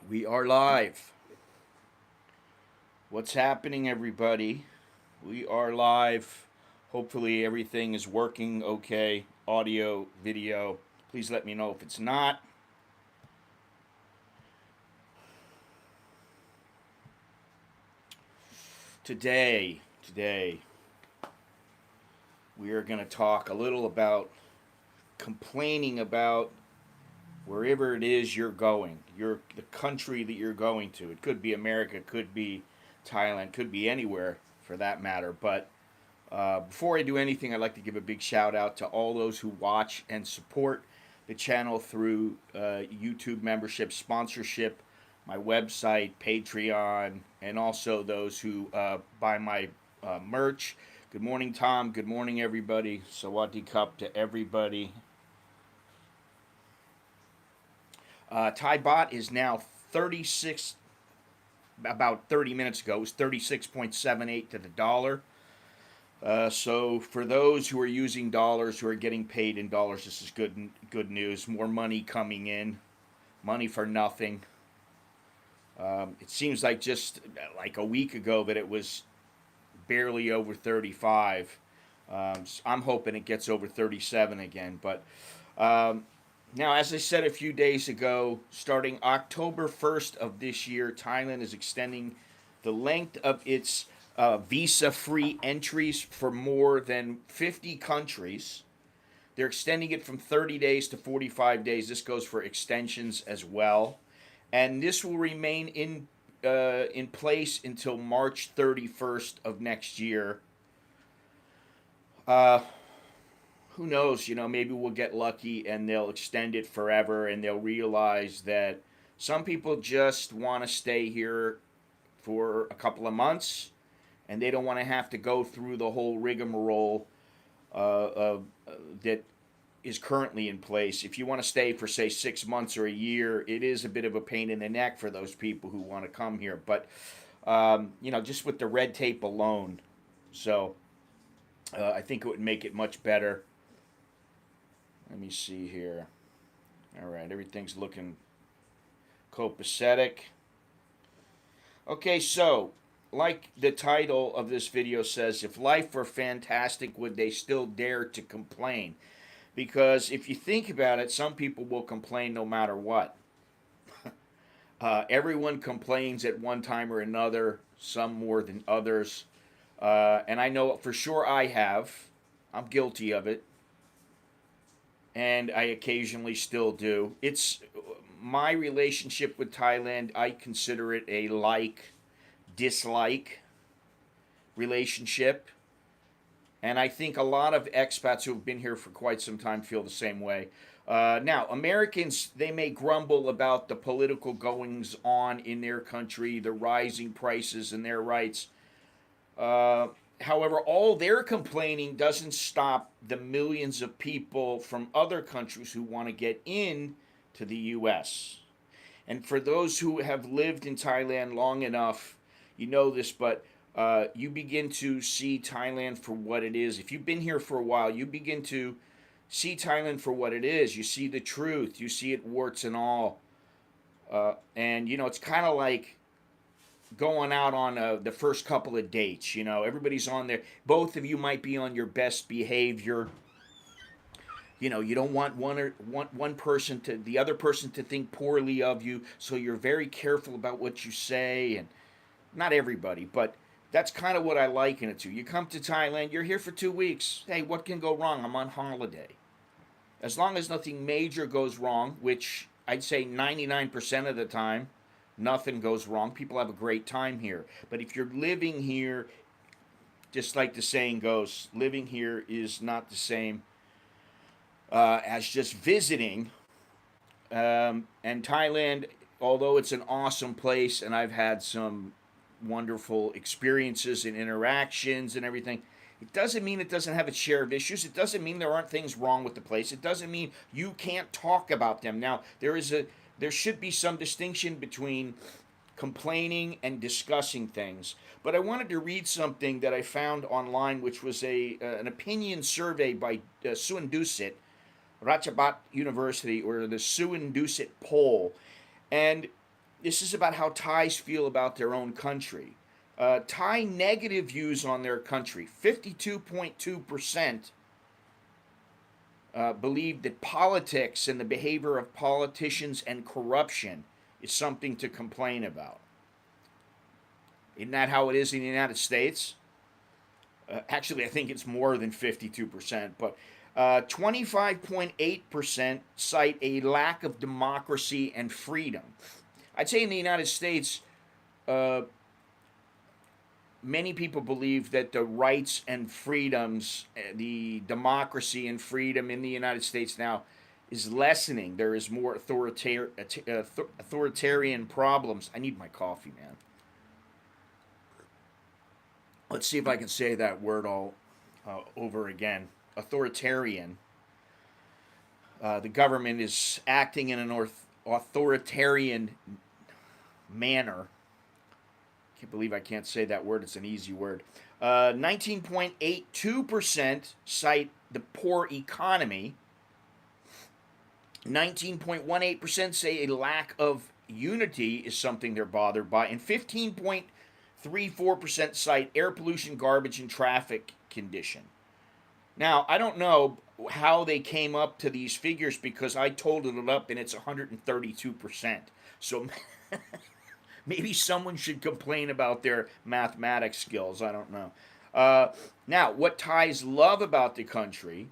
We are live. What's happening, everybody? We are live. Hopefully, everything is working okay. Audio, video. Please let me know if it's not. Today, we are going to talk a little about complaining about wherever it is you're going, the country that you're going to. It could be America, could be Thailand, could be anywhere for that matter. But before I do anything, I'd like to give a big shout out to all those who watch and support the channel through YouTube membership, sponsorship, my website, Patreon, and also those who buy my merch. Good morning, Tom. Good morning, everybody. Sawadee Cup to everybody. Thai baht is now 36, about 30 minutes ago, it was 36.78 to the dollar. So for those who are using dollars, who are getting paid in dollars, this is good news. More money coming in, money for nothing. It seems like just like a week ago that it was barely over 35. I'm hoping it gets over 37 again. But now, as I said a few days ago, starting October 1st of this year, Thailand is extending the length of its visa free entries for more than 50 countries. They're extending it from 30 days to 45 days. This goes for extensions as well. And this will remain in place until March 31st of next year. Uh, who knows? Maybe we'll get lucky and they'll extend it forever and they'll realize that some people just want to stay here for a couple of months and they don't want to have to go through the whole rigmarole that is currently in place. If you want to stay for, say, 6 months or a year, it is a bit of a pain in the neck for those people who want to come here. But, just with the red tape alone. So I think it would make it much better. Let me see here. All right, everything's looking copacetic. Okay, so like the title of this video says, if life were fantastic, would they still dare to complain? Because if you think about it, some people will complain no matter what. Everyone complains at one time or another, some more than others. And I know for sure I have. I'm guilty of it. And I occasionally still do. It's my relationship with Thailand, I consider it a dislike relationship. And I think a lot of expats who have been here for quite some time feel the same way. Now, Americans, they may grumble about the political goings on in their country, the rising prices and their rights. However, all their complaining doesn't stop the millions of people from other countries who want to get in to the U.S. And for those who have lived in Thailand long enough, you know this, but you begin to see Thailand for what it is. If you've been here for a while, you begin to see Thailand for what it is. You see the truth. You see it warts and all. And, it's kind of like going out on the first couple of dates. Everybody's on there. Both of you might be on your best behavior. You don't want one person to the other person to think poorly of you, so you're very careful about what you say. And not everybody, but that's kind of what I liken it to. You come to Thailand, you're here for 2 weeks. Hey, what can go wrong? I'm on holiday. As long as nothing major goes wrong, which I'd say 99% of the time, nothing goes wrong. People have a great time here. But if you're living here, just like the saying goes, living here is not the same as just visiting. And Thailand, although it's an awesome place, and I've had some wonderful experiences and interactions and everything, it doesn't mean it doesn't have its share of issues. It doesn't mean there aren't things wrong with the place. It doesn't mean you can't talk about them. Now, there should be some distinction between complaining and discussing things. But I wanted to read something that I found online, which was an opinion survey by Suandusit, Ratchabat University, or the Suandusit poll. And This is about how Thais feel about their own country. Thai negative views on their country. 52.2% believe that politics and the behavior of politicians and corruption is something to complain about. Isn't that how it is in the United States? Actually, I think it's more than 52%, but 25.8% cite a lack of democracy and freedom. I'd say in the United States, many people believe that the rights and freedoms, the democracy and freedom in the United States now is lessening. There is more authoritarian problems. I need my coffee, man. Let's see if I can say that word all over again. Authoritarian. The government is acting in an authoritarian manner. Can't believe I can't say that word. It's an easy word. 19.82% cite the poor economy. 19.18% say a lack of unity is something they're bothered by. And 15.34% cite air pollution, garbage, and traffic condition. Now, I don't know how they came up to these figures because I totaled it up and it's 132%. So maybe someone should complain about their mathematics skills. I don't know. Now, what Thais love about the country,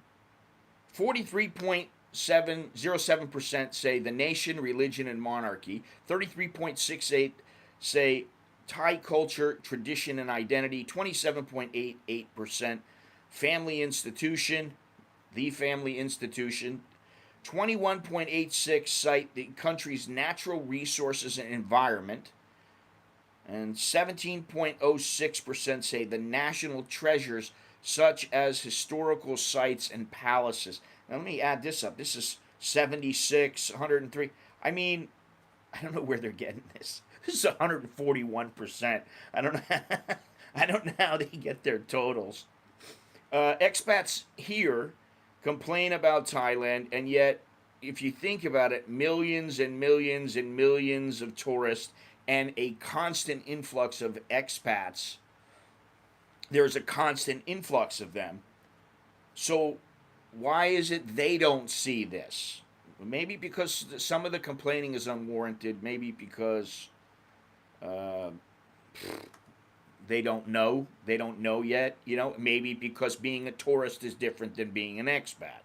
43.707% say the nation, religion, and monarchy. 33.68 say Thai culture, tradition, and identity. 27.88% family institution, the family institution. 21.86 cite the country's natural resources and environment. And 17.06% say the national treasures such as historical sites and palaces. Now let me add this up. This is 76, 103. I mean, I don't know where they're getting this. This is 141%. I don't know. I don't know how they get their totals. Expats here complain about Thailand, and yet, if you think about it, millions and millions and millions of tourists and a constant influx of expats. There's a constant influx of them. So why is it they don't see this? Maybe because some of the complaining is unwarranted. Maybe because they don't know. They don't know yet. You know, maybe because being a tourist is different than being an expat.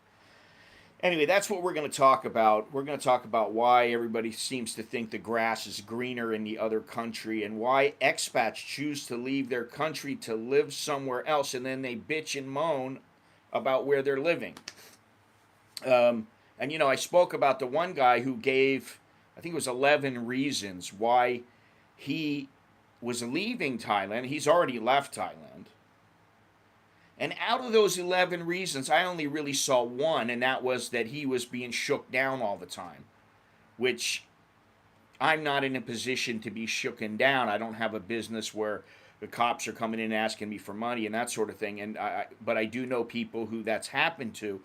Anyway, that's what we're going to talk about. We're going to talk about why everybody seems to think the grass is greener in the other country and why expats choose to leave their country to live somewhere else, and then they bitch and moan about where they're living. And, you know, I spoke about the one guy who gave, I think it was 11 reasons why he was leaving Thailand. He's already left Thailand. And out of those 11 reasons, I only really saw one, and that was that he was being shook down all the time, which I'm not in a position to be shooken down. I don't have a business where the cops are coming in asking me for money and that sort of thing. And but I do know people who that's happened to.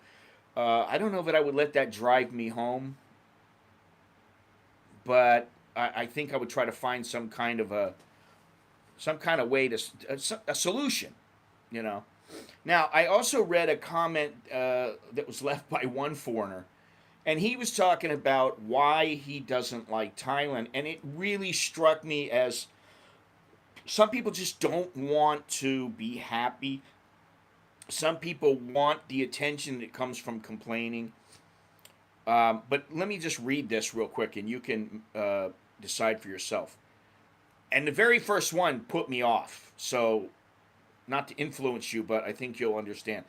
I don't know that I would let that drive me home, but I think I would try to find some kind of way to a solution, you know. Now, I also read a comment that was left by one foreigner, and he was talking about why he doesn't like Thailand, and it really struck me as some people just don't want to be happy. Some people want the attention that comes from complaining. But let me just read this real quick, and you can decide for yourself. And the very first one put me off, so not to influence you, but I think you'll understand.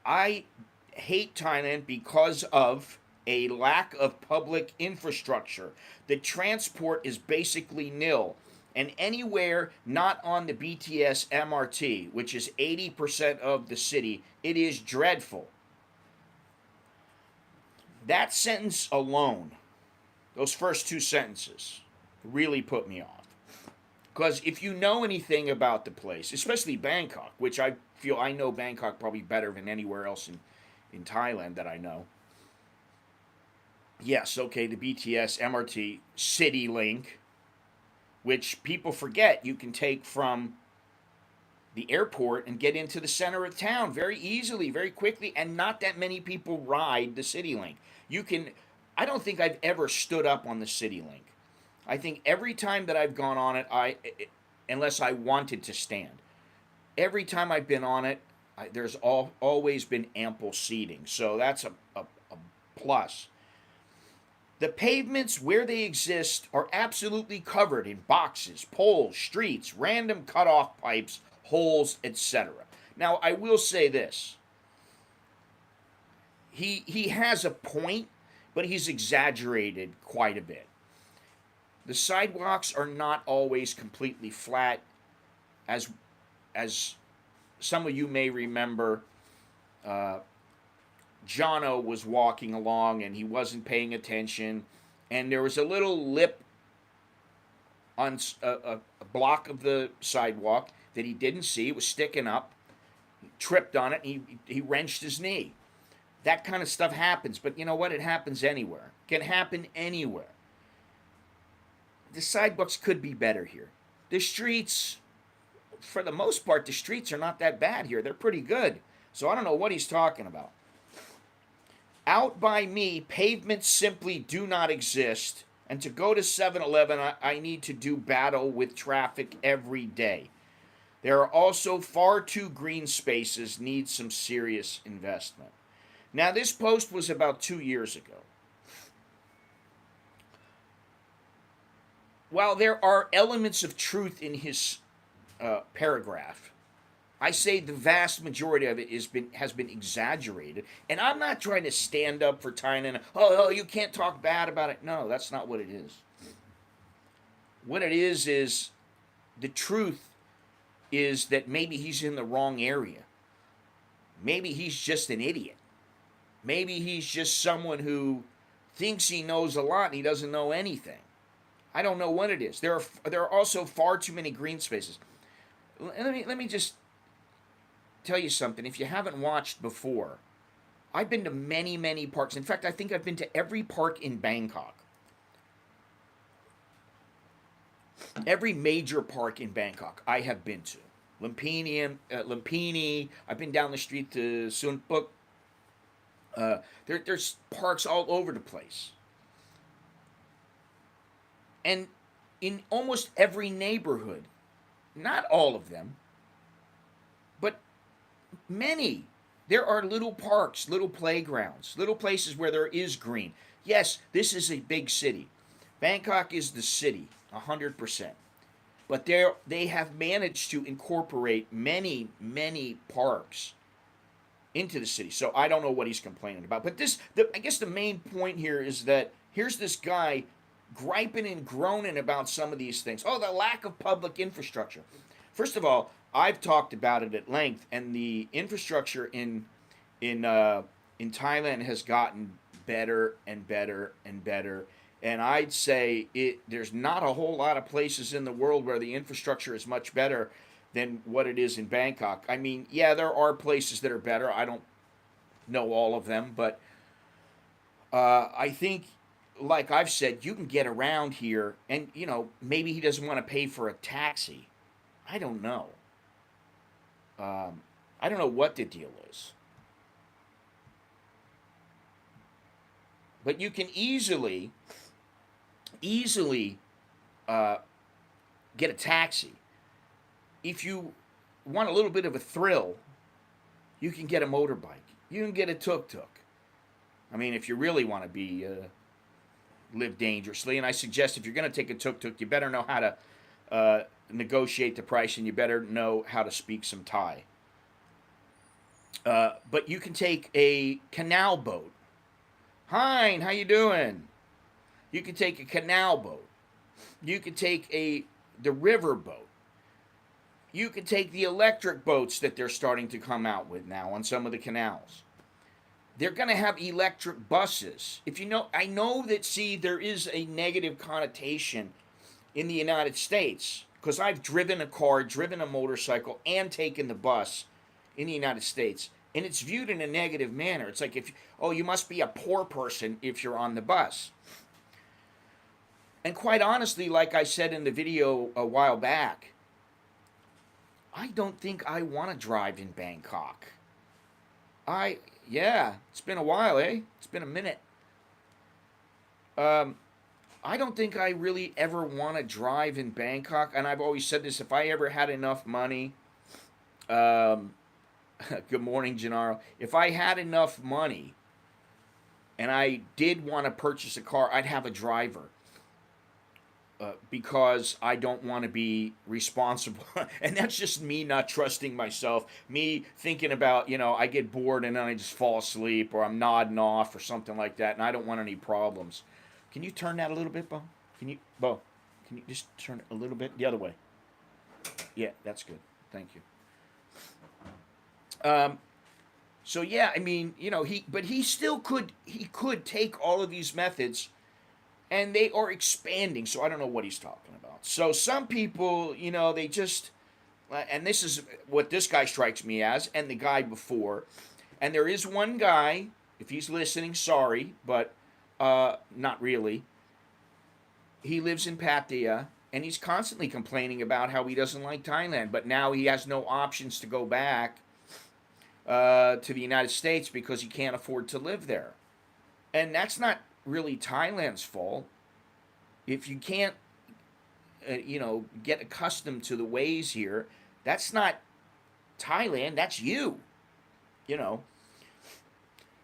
I hate Thailand because of a lack of public infrastructure. The transport is basically nil. And anywhere not on the BTS MRT, which is 80% of the city, it is dreadful. That sentence alone, those first two sentences, really put me off. Because if you know anything about the place, especially Bangkok, which I feel I know Bangkok probably better than anywhere else in Thailand that I know. Yes, okay, the BTS, MRT, City Link, which people forget you can take from the airport and get into the center of town very easily, very quickly, and not that many people ride the City Link. You can, I don't think I've ever stood up on the City Link. I think every time that I've gone on it, unless I wanted to stand, every time I've been on it, there's always been ample seating. So that's a plus. The pavements where they exist are absolutely covered in boxes, poles, streets, random cutoff pipes, holes, etc. Now, I will say this. He has a point, but he's exaggerated quite a bit. The sidewalks are not always completely flat, as as some of you may remember. Uh, Jono was walking along and he wasn't paying attention, and there was a little lip on a block of the sidewalk that he didn't see. It was sticking up. He tripped on it. And he wrenched his knee. That kind of stuff happens, but you know what? It happens anywhere. It can happen anywhere. The sidewalks could be better here. The streets, for the most part, the streets are not that bad here. They're pretty good. So I don't know what he's talking about. Out by me, pavements simply do not exist. And to go to 7-Eleven, I need to do battle with traffic every day. There are also far too green spaces, need some serious investment. Now, this post was about 2 years ago. While there are elements of truth in his paragraph, I say the vast majority of it has been exaggerated. And I'm not trying to stand up for Thailand. Oh, you can't talk bad about it. No, that's not what it is. What it is the truth is that maybe he's in the wrong area. Maybe he's just an idiot. Maybe he's just someone who thinks he knows a lot and he doesn't know anything. I don't know what it is. There are also far too many green spaces. Let me just tell you something. If you haven't watched before, I've been to many, many parks. In fact, I think I've been to every park in Bangkok. Every major park in Bangkok I have been to. Lumpini. I've been down the street to Sunpuk. There's parks all over the place. And in almost every neighborhood, not all of them, but many, there are little parks, little playgrounds, little places where there is green. Yes, this is a big city. Bangkok is the city, 100%. But they have managed to incorporate many, many parks into the city. So I don't know what he's complaining about. But I guess the main point here is that here's this guy griping and groaning about some of these things. Oh, the lack of public infrastructure. First of all, I've talked about it at length, and the infrastructure in Thailand has gotten better and better and better. And I'd say there's not a whole lot of places in the world where the infrastructure is much better than what it is in Bangkok. I mean, yeah, there are places that are better. I don't know all of them, but I think, like I've said, you can get around here, and maybe he doesn't want to pay for a taxi. I don't know. I don't know what the deal is. But you can easily get a taxi. If you want a little bit of a thrill, you can get a motorbike. You can get a tuk-tuk. I mean, if you really want to live dangerously, and I suggest if you're going to take a tuk-tuk, you better know how to negotiate the price, and you better know how to speak some Thai. But you can take a canal boat. Hein, how you doing? You can take a canal boat. You can take the river boat. You can take the electric boats that they're starting to come out with now on some of the canals. They're going to have electric buses. I know that, there is a negative connotation in the United States, because I've driven a car, driven a motorcycle, and taken the bus in the United States. And it's viewed in a negative manner. It's like, if, oh, you must be a poor person if you're on the bus. And quite honestly, like I said in the video a while back, I don't think I want to drive in Bangkok. Yeah, it's been a while, eh? It's been a minute. I don't think I really ever want to drive in Bangkok. And I've always said this, if I ever had enough money, good morning, Gennaro. If I had enough money and I did want to purchase a car, I'd have a driver. Because I don't want to be responsible. And that's just me not trusting myself. Me thinking about, I get bored and then I just fall asleep, or I'm nodding off or something like that, and I don't want any problems. Can you turn that a little bit, Bo? Can you just turn it a little bit the other way? Yeah, that's good. Thank you. So yeah, I mean, he still could, take all of these methods, and they are expanding. So I don't know what he's talking about. So some people, they just, and this is what this guy strikes me as, and the guy before. And there is one guy, if he's listening, sorry, but not really. He lives in Pattaya, and he's constantly complaining about how he doesn't like Thailand, but now he has no options to go back to the United States because he can't afford to live there. And that's not really Thailand's fault. If you can't, get accustomed to the ways here, that's not Thailand, that's you. All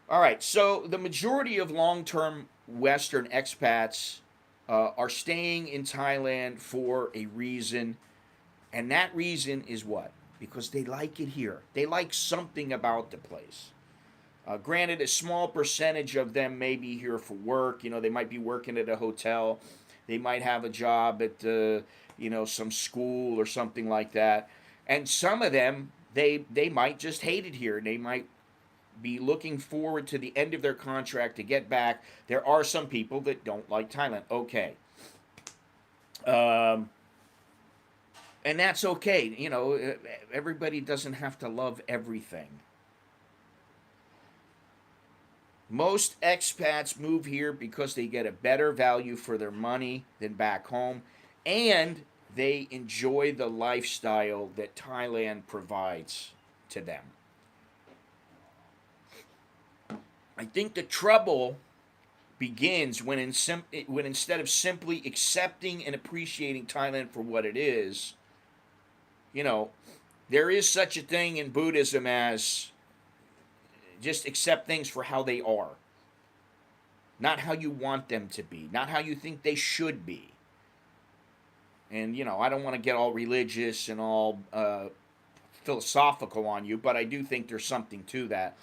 right, so the majority of long-term Western expats are staying in Thailand for a reason, and that reason is what? Because they like it here. They like something about the place. Granted, a small percentage of them may be here for work. They might be working at a hotel. They might have a job at, some school or something like that. And some of them, they might just hate it here. They might be looking forward to the end of their contract to get back. There are some people that don't like Thailand. Okay. And that's okay. Everybody doesn't have to love everything. Most expats move here because they get a better value for their money than back home, and they enjoy the lifestyle that Thailand provides to them. I think the trouble begins when instead of simply accepting and appreciating Thailand for what it is, there is such a thing in Buddhism as just accept things for how they are. Not how you want them to be. Not how you think they should be. And, I don't want to get all religious and all philosophical on you, but I do think there's something to that.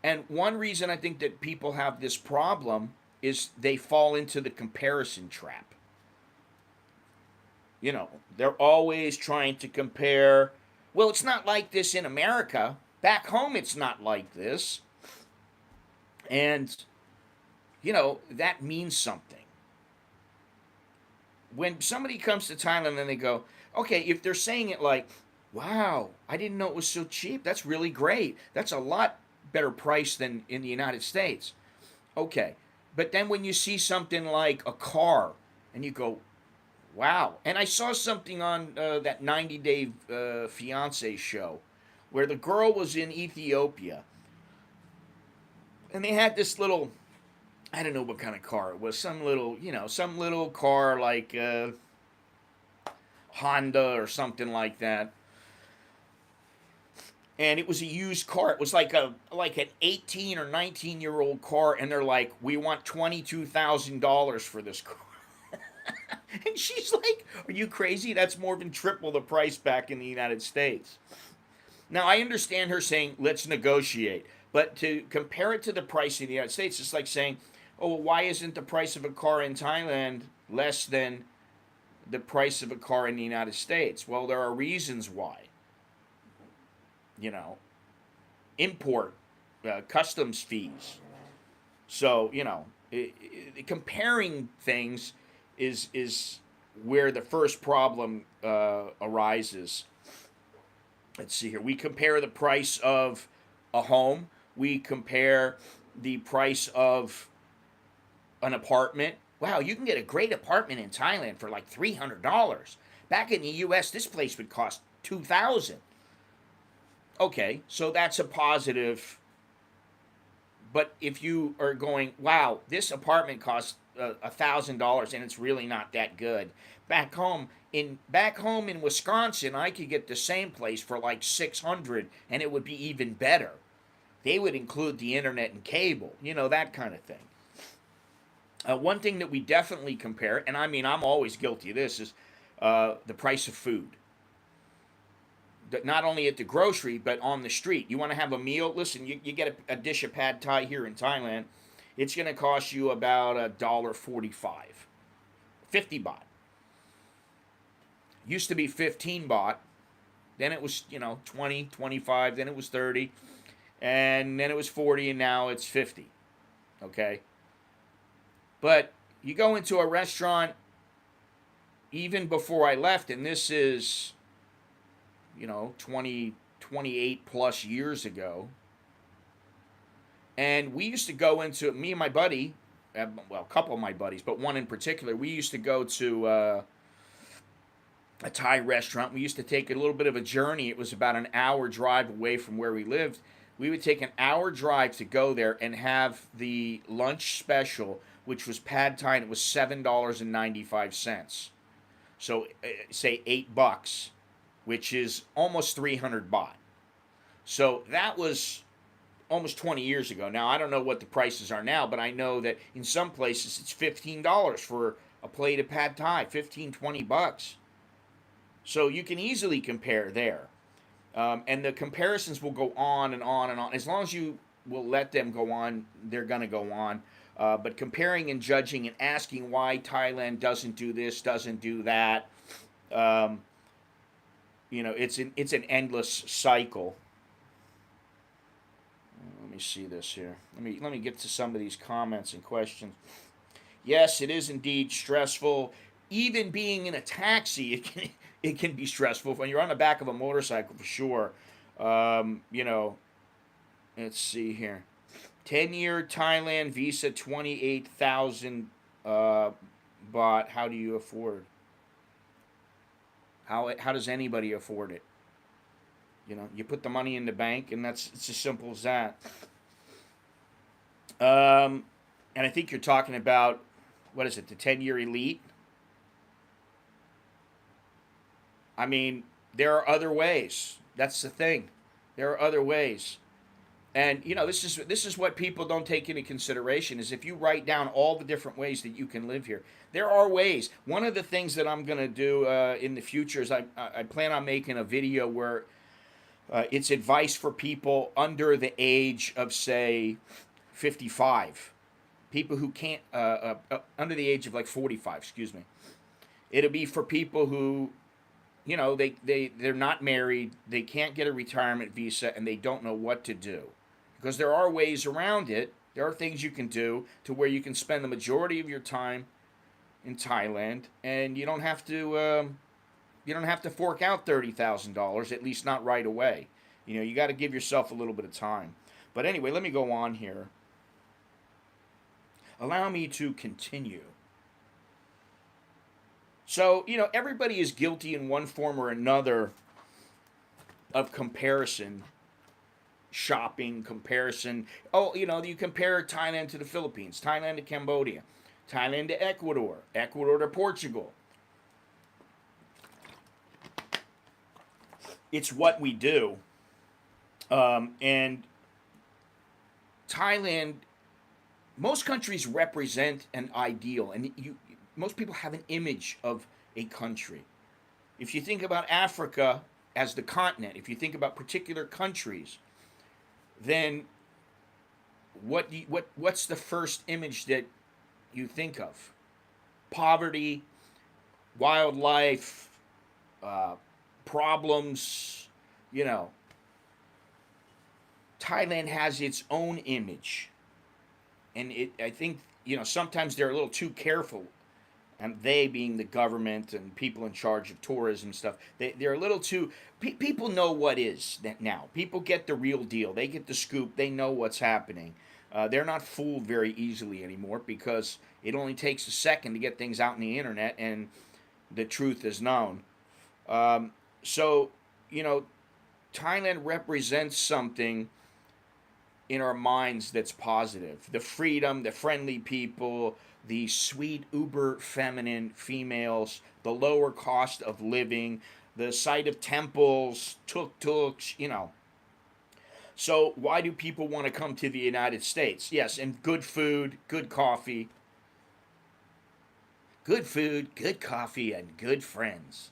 And one reason I think that people have this problem is they fall into the comparison trap. They're always trying to compare. Well, it's not like this in America. Back home, it's not like this. And, that means something. When somebody comes to Thailand and they go, okay, if they're saying it like, wow, I didn't know it was so cheap. That's really great. That's a lot better price than in the United States. Okay. But then when you see something like a car and you go, wow. And I saw something on that 90 Day Fiancé show where the girl was in Ethiopia, and they had this little, I don't know what kind of car it was, some little car like Honda or something like that. And it was a used car. It was like an 18 or 19-year-old car, and they're like, we want $22,000 for this car. And she's like, are you crazy? That's more than triple the price back in the United States. Now, I understand her saying, let's negotiate. But to compare it to the price in the United States, it's like saying, oh, well, why isn't the price of a car in Thailand less than the price of a car in the United States? Well, there are reasons why. Import, customs fees. So, comparing things is where the first problem arises. Let's see here. We compare the price of a home. We compare the price of an apartment. Wow, you can get a great apartment in Thailand for like $300. Back in the US, this place would cost $2,000. Okay, so that's a positive. But if you are going, wow, this apartment costs $1,000 and it's really not that good. Back home in Wisconsin, I could get the same place for like 600, and it would be even better. They would include the internet and cable, that kind of thing. One thing that we definitely compare, and I mean, I'm always guilty of this, is the price of food. Not only at the grocery, but on the street. You want to have a meal? Listen, you get a dish of pad thai here in Thailand. It's going to cost you about $1.45. 50 baht. Used to be 15 baht. Then it was, 20, 25. Then it was 30. And then it was 40, and now it's 50. Okay? But you go into a restaurant, even before I left, and this is 20, 28 plus years ago. And we used to go into, me and my buddy, well, a couple of my buddies, but one in particular, we used to go to a Thai restaurant. We used to take a little bit of a journey. It was about an hour drive away from where we lived. We would take an hour drive to go there and have the lunch special, which was pad thai, and it was $7.95. So say $8, which is almost 300 baht. So that was almost 20 years ago. Now, I don't know what the prices are now, but I know that in some places it's $15 for a plate of pad thai, 15, 20 bucks. So you can easily compare there. And the comparisons will go on and on and on. As long as you will let them go on, they're going to go on. But comparing and judging and asking why Thailand doesn't do this, doesn't do that, it's an endless cycle. Let me see this here. Let me get to some of these comments and questions. Yes, it is indeed stressful. Even being in a taxi, it can be stressful. When you're on the back of a motorcycle, for sure. Let's see here. 10-year Thailand visa, 28,000 baht. How do you afford? How does anybody afford it? You put the money in the bank, and it's as simple as that. And I think you're talking about, what is it, the 10-year elite? I mean, there are other ways. That's the thing. There are other ways. And this is what people don't take into consideration, is if you write down all the different ways that you can live here, there are ways. One of the things that I'm going to do in the future is I plan on making a video where it's advice for people under the age of, say, 55. People who can't, under the age of like 45, excuse me. It'll be for people who, they're not married, they can't get a retirement visa, and they don't know what to do. Because there are ways around it. There are things you can do to where you can spend the majority of your time in Thailand, and you don't have to fork out $30,000, at least not right away. You got to give yourself a little bit of time. But anyway, let me go on here. Allow me to continue. So, everybody is guilty in one form or another of comparison. Shopping, comparison. Oh, you compare Thailand to the Philippines, Thailand to Cambodia, Thailand to Ecuador, Ecuador to Portugal. It's what we do. And Thailand, most countries represent an ideal, and most people have an image of a country. If you think about Africa as the continent, if you think about particular countries, then what's the first image that you think of? Poverty, wildlife, problems, Thailand has its own image. And I think, sometimes they're a little too careful and they being the government and people in charge of tourism stuff, they're a little too. People know what is now. People get the real deal. They get the scoop. They know what's happening. They're not fooled very easily anymore because it only takes a second to get things out on the internet and the truth is known. So, you know, Thailand represents something in our minds that's positive. The freedom, the friendly people, the sweet, uber feminine females, the lower cost of living, the sight of temples, tuk-tuks, you know. So why do people want to come to the United States? Yes, and good food, good coffee. Good food, good coffee, and good friends.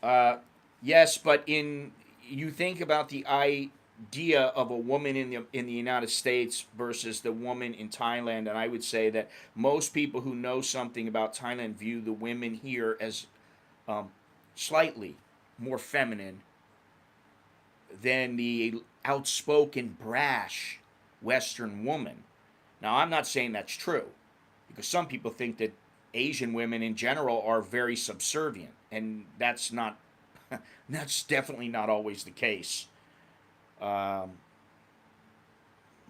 Uh, yes, but in you think about the idea of a woman in the United States versus the woman in Thailand, and I would say that most people who know something about Thailand view the women here as um, slightly more feminine than the outspoken, brash Western woman. Now, I'm not saying that's true because some people think that Asian women in general are very subservient, and that's not. That's definitely not always the case. Um,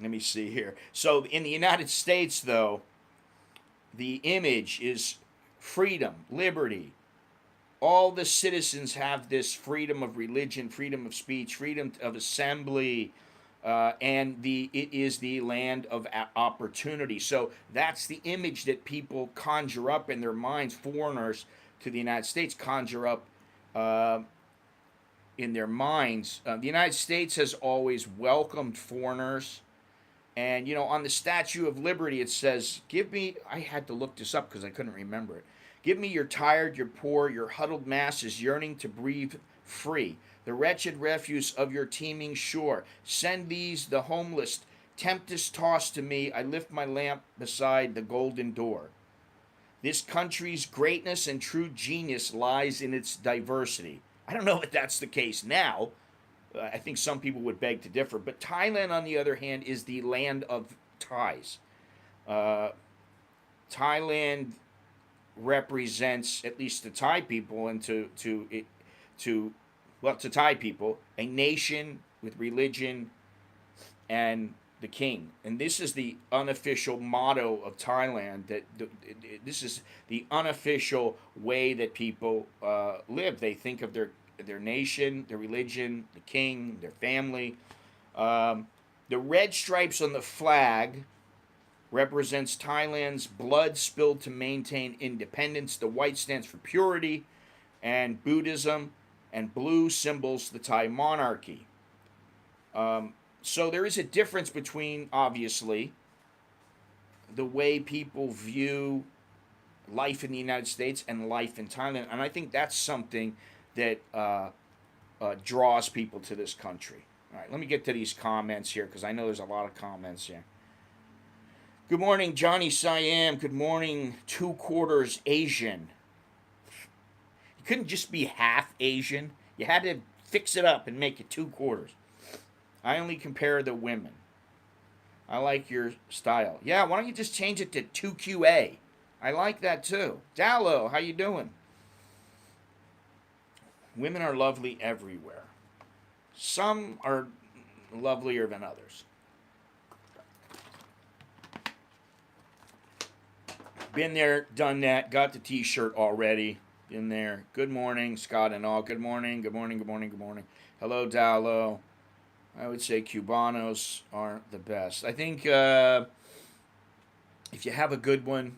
Let me see here. So in the United States, though, the image is freedom, liberty. All the citizens have this freedom of religion, freedom of speech, freedom of assembly, and it is the land of opportunity. So that's the image that people conjure up in their minds. Foreigners to the United States conjure up uh, in their minds. The United States has always welcomed foreigners. And, you know, on the Statue of Liberty, it says, give me, I had to look this up because I couldn't remember it. Give me your tired, your poor, your huddled masses yearning to breathe free, the wretched refuse of your teeming shore. Send these, the homeless, tempest tossed to me. I lift my lamp beside the golden door. This country's greatness and true genius lies in its diversity. I don't know if that's the case now. I think some people would beg to differ. But Thailand, on the other hand, is the land of Thais. Uh, Thailand represents, at least the Thai people, and to Thai people, a nation with religion and the king. And this is the unofficial motto of Thailand. This is the unofficial way that people live. They think of their nation, their religion, the king, their family. The red stripes on the flag represents Thailand's blood spilled to maintain independence. The white stands for purity and Buddhism, and blue symbols the Thai monarchy. So there is a difference between, obviously, the way people view life in the United States and life in Thailand. And I think that's something that draws people to this country. All right, let me get to these comments here because I know there's a lot of comments here. Good morning, Johnny Siam. Good morning, 2/4 Asian. You couldn't just be half Asian. You had to fix it up and make it 2/4. I only compare the women. I like your style. Yeah, why don't you just change it to 2QA? I like that too. Dallo, how you doing? Women are lovely everywhere. Some are lovelier than others. Been there, done that, got the t-shirt already. Been there. Good morning, Scott and all. Good morning, good morning, good morning, good morning. Hello, Dallo. I would say Cubanos aren't the best. I think if you have a good one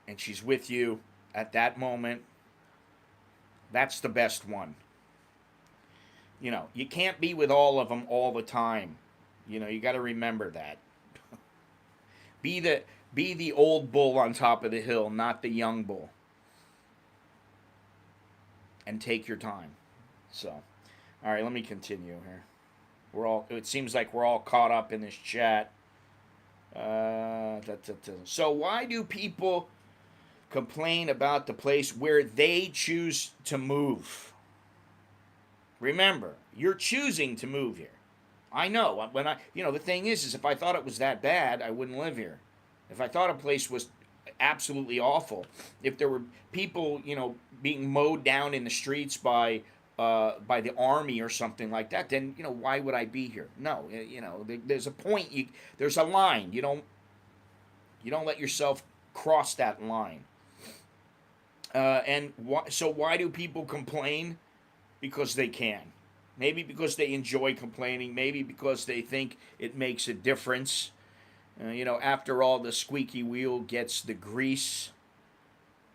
and she's with you at that moment, that's the best one. You know, you can't be with all of them all the time. You know, you got to remember that. Be the old bull on top of the hill, not the young bull. And take your time. So, all right, let me continue here. It seems like we're all caught up in this chat. So why do people complain about the place where they choose to move? Remember, you're choosing to move here. I know. The thing is if I thought it was that bad, I wouldn't live here. If I thought a place was absolutely awful. If there were people, being mowed down in the streets by the army or something like that, then why would I be here? No, there's a point. There's a line. You don't let yourself cross that line. So why do people complain? Because they can. Maybe because they enjoy complaining. Maybe because they think it makes a difference. After all, the squeaky wheel gets the grease.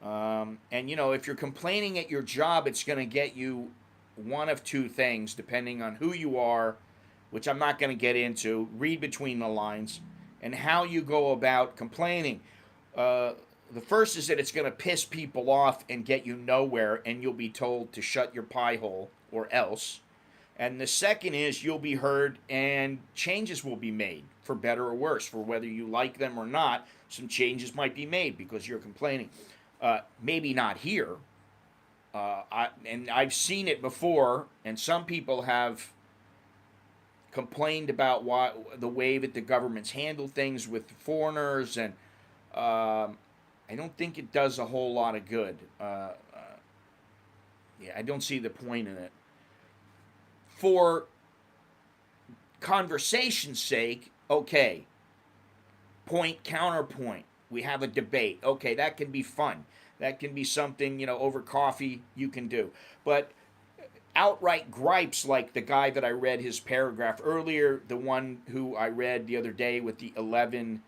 If you're complaining at your job, it's going to get you one of two things, depending on who you are, which I'm not going to get into. Read between the lines and how you go about complaining. The first is that it's going to piss people off and get you nowhere, and you'll be told to shut your pie hole or else. And the second is you'll be heard and changes will be made, for better or worse, for whether you like them or not. Some changes might be made because you're complaining. Maybe not here. I've seen it before, and some people have complained about the way that the government's handled things with foreigners, and I don't think it does a whole lot of good. I don't see the point in it. For conversation's sake, okay, point, counterpoint. We have a debate. Okay, that can be fun. That can be something, over coffee you can do. But outright gripes like the guy that I read his paragraph earlier, the one who I read the other day with the 11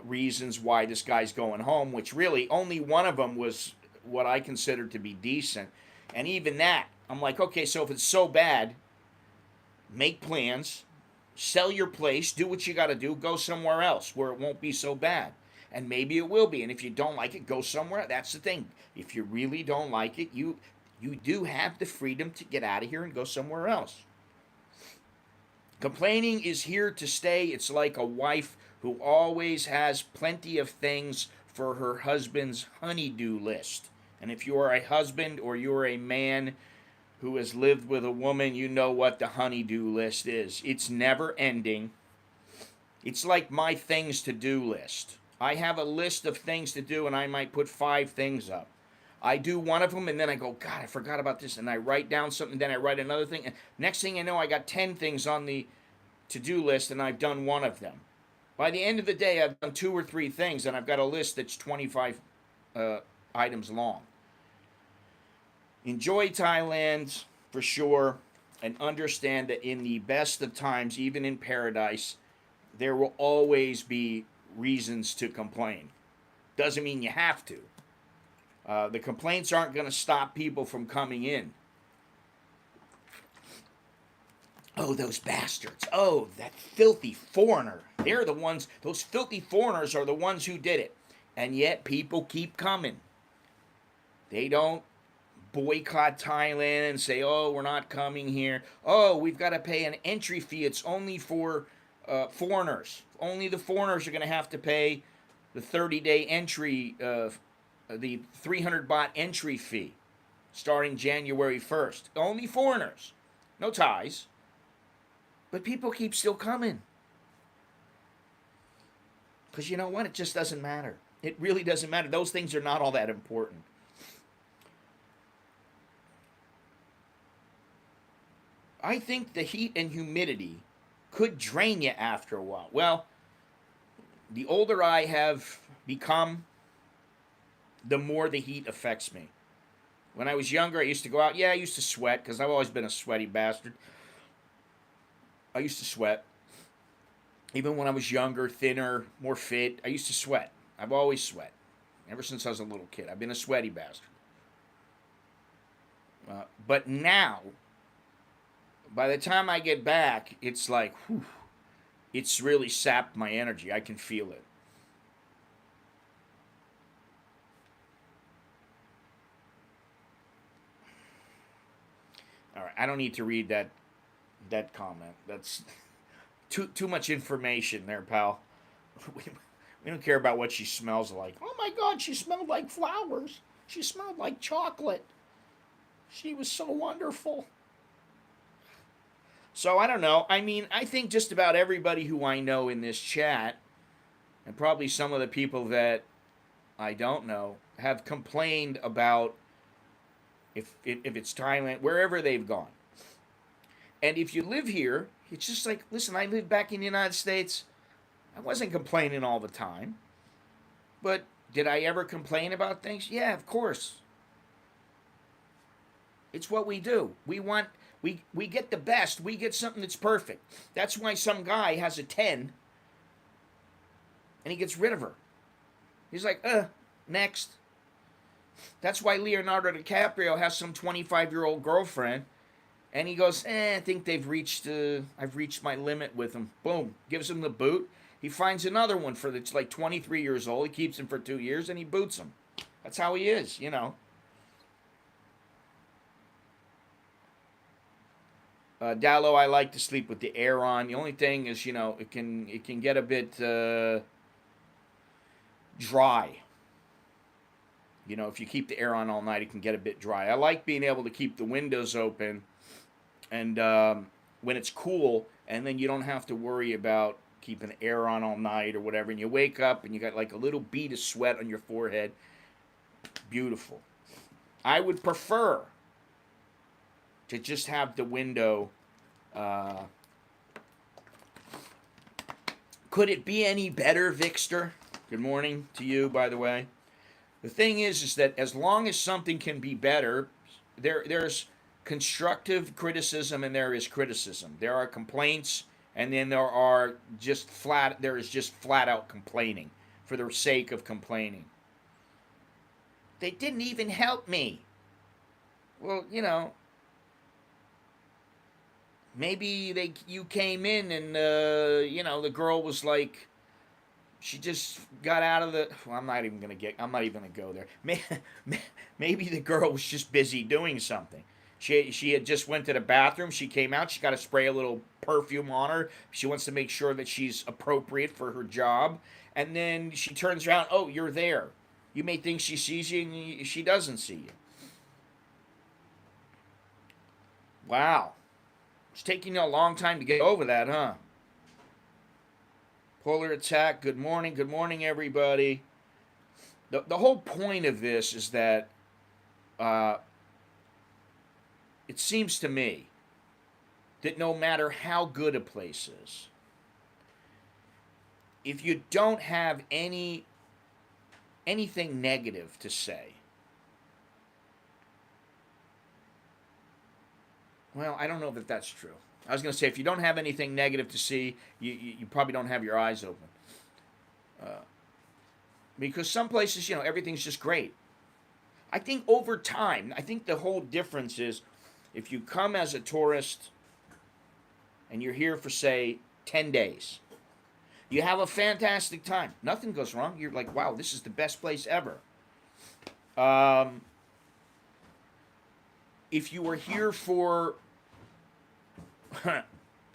reasons why this guy's going home, which really only one of them was what I considered to be decent. And even that, I'm like, okay, so if it's so bad, make plans, sell your place, do what you got to do, go somewhere else where it won't be so bad. And maybe it will be. And if you don't like it, go somewhere. That's the thing. If you really don't like it, you do have the freedom to get out of here and go somewhere else. Complaining is here to stay. It's like a wife who always has plenty of things for her husband's honey-do list. And if you are a husband or you're a man who has lived with a woman, you know what the honey-do list is. It's never ending. It's like my things to do list. I have a list of things to do, and I might put 5 things up. I do one of them, and then I go, God, I forgot about this, and I write down something, then I write another thing, and next thing I know, I got 10 things on the to-do list, and I've done one of them. By the end of the day, I've done 2 or 3 things, and I've got a list that's 25 items long. Enjoy Thailand, for sure, and understand that in the best of times, even in paradise, there will always be reasons to complain. Doesn't mean you have to. The complaints aren't going to stop people from coming in. Oh, those bastards. Oh, that filthy foreigner. They're the ones, those filthy foreigners are the ones who did it. And yet people keep coming. They don't boycott Thailand and say, oh, we're not coming here. Oh, we've got to pay an entry fee. It's only for foreigners. Only the foreigners are going to have to pay the 30-day entry, the 300 baht entry fee, starting January 1st. Only foreigners. No Thais. But people keep still coming. Because you know what? It just doesn't matter. It really doesn't matter. Those things are not all that important. I think the heat and humidity could drain you after a while. Well, the older I have become, the more the heat affects me. When I was younger, I used to go out. Yeah, I used to sweat because I've always been a sweaty bastard. I used to sweat. Even when I was younger, thinner, more fit, I used to sweat. I've always sweat. Ever since I was a little kid. I've been a sweaty bastard. But now, by the time I get back, it's like, whew, it's really sapped my energy. I can feel it. All right, I don't need to read that comment. That's too much information there, pal. We don't care about what she smells like. Oh my God, she smelled like flowers. She smelled like chocolate. She was so wonderful. So I don't know. I mean, I think just about everybody who I know in this chat, and probably some of the people that I don't know, have complained about if it's Thailand, wherever they've gone. And if you live here, it's just like, listen, I lived back in the United States. I wasn't complaining all the time. But did I ever complain about things? Yeah, of course. It's what we do. We get the best. We get something that's perfect. That's why some guy has a 10 and he gets rid of her. He's like, next. That's why Leonardo DiCaprio has some 25-year-old girlfriend and he goes, I think I've reached my limit with him. Boom, gives him the boot. He finds another one that's like 23 years old. He keeps him for 2 years and he boots him. That's how he is, you know. Dallo, I like to sleep with the air on. The only thing is, you know, it can get a bit dry. You know, if you keep the air on all night, it can get a bit dry. I like being able to keep the windows open, and when it's cool, and then you don't have to worry about keeping the air on all night or whatever. And you wake up and you got like a little bead of sweat on your forehead. Beautiful. I would prefer to just have the window. Could it be any better, Vixter? Good morning to you, by the way. The thing is that as long as something can be better, there's constructive criticism and there is criticism. There are complaints, and then there is just flat out complaining for the sake of complaining. They didn't even help me. Well, you know, maybe you came in and you know, the girl was like, she just got out of the. Well, I'm not even gonna go there. Maybe the girl was just busy doing something. She had just went to the bathroom. She came out. She got to spray a little perfume on her. She wants to make sure that she's appropriate for her job. And then she turns around. Oh, you're there. You may think she sees you, and she doesn't see you. Wow. It's taking you a long time to get over that, huh? Polar attack. Good morning, everybody. The whole point of this is that it seems to me that no matter how good a place is, if you don't have anything negative to say, well, I don't know if that's true. I was going to say, if you don't have anything negative to see, you probably don't have your eyes open. Because some places, you know, everything's just great. I think over time, I think the whole difference is if you come as a tourist and you're here for, say, 10 days, you have a fantastic time. Nothing goes wrong. You're like, wow, this is the best place ever. If you were here for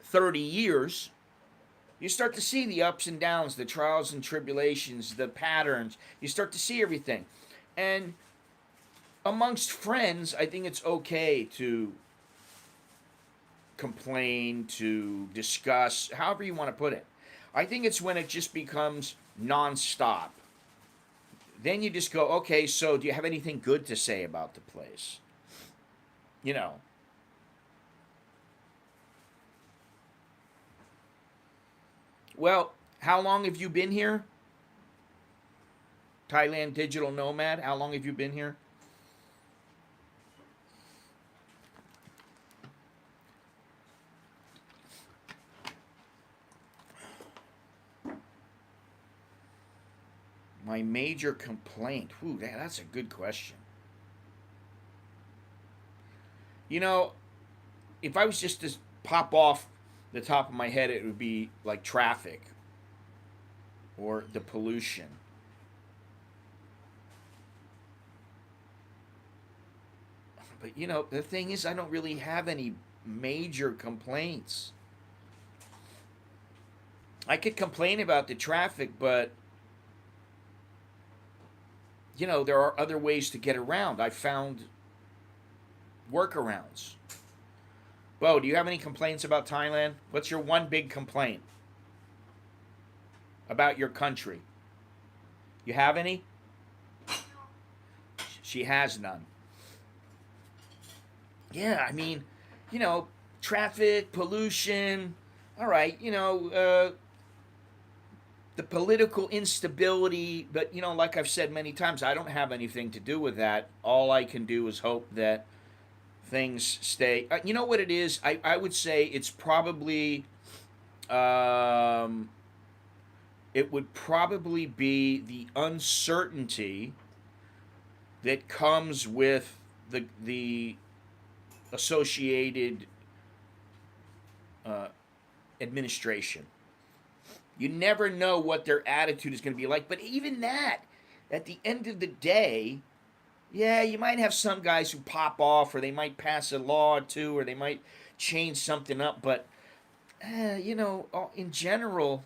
30 years, you start to see the ups and downs, the trials and tribulations, the patterns. You start to see everything. And amongst friends, I think it's okay to complain, to discuss, however you want to put it. I think it's when it just becomes nonstop. Then you just go, okay, so do you have anything good to say about the place? You know. Well, how long have you been here? Thailand digital nomad, how long have you been here? My major complaint. Ooh, that's a good question. You know, if I was just to pop off the top of my head, it would be like traffic or the pollution. But, you know, the thing is, I don't really have any major complaints. I could complain about the traffic, but, you know, there are other ways to get around. I found workarounds. Bo, do you have any complaints about Thailand? What's your one big complaint about your country? You have any? She has none. Yeah, I mean, you know, traffic, pollution. All right, the political instability, but like I've said many times, I don't have anything to do with that. All I can do is hope that things stay. You know what it is? I would say it's probably, um, it would probably be the uncertainty that comes with the associated uh, administration. You never know what their attitude is going to be like. But even that, at the end of the day, yeah, you might have some guys who pop off, or they might pass a law or two, or they might change something up. But in general,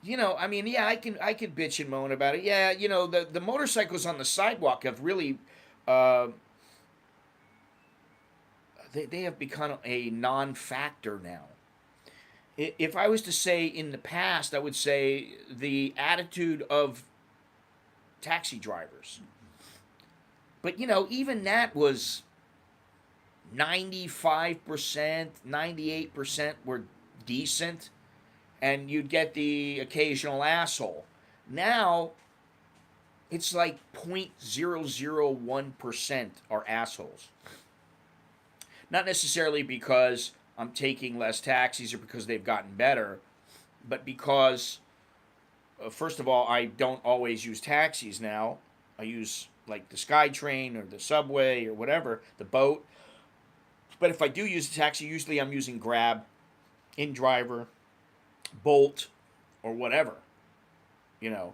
I mean, yeah, I can bitch and moan about it. Yeah, the motorcycles on the sidewalk have really, uh, they have become a non-factor now. If I was to say in the past, I would say the attitude of taxi drivers. But even that was 95%, 98% were decent, and you'd get the occasional asshole. Now it's like 0.001% are assholes. Not necessarily because I'm taking less taxis or because they've gotten better, but because, first of all, I don't always use taxis now. I use like the SkyTrain or the subway or whatever, the boat. But if I do use a taxi, usually I'm using Grab, InDriver, Bolt, or whatever. You know,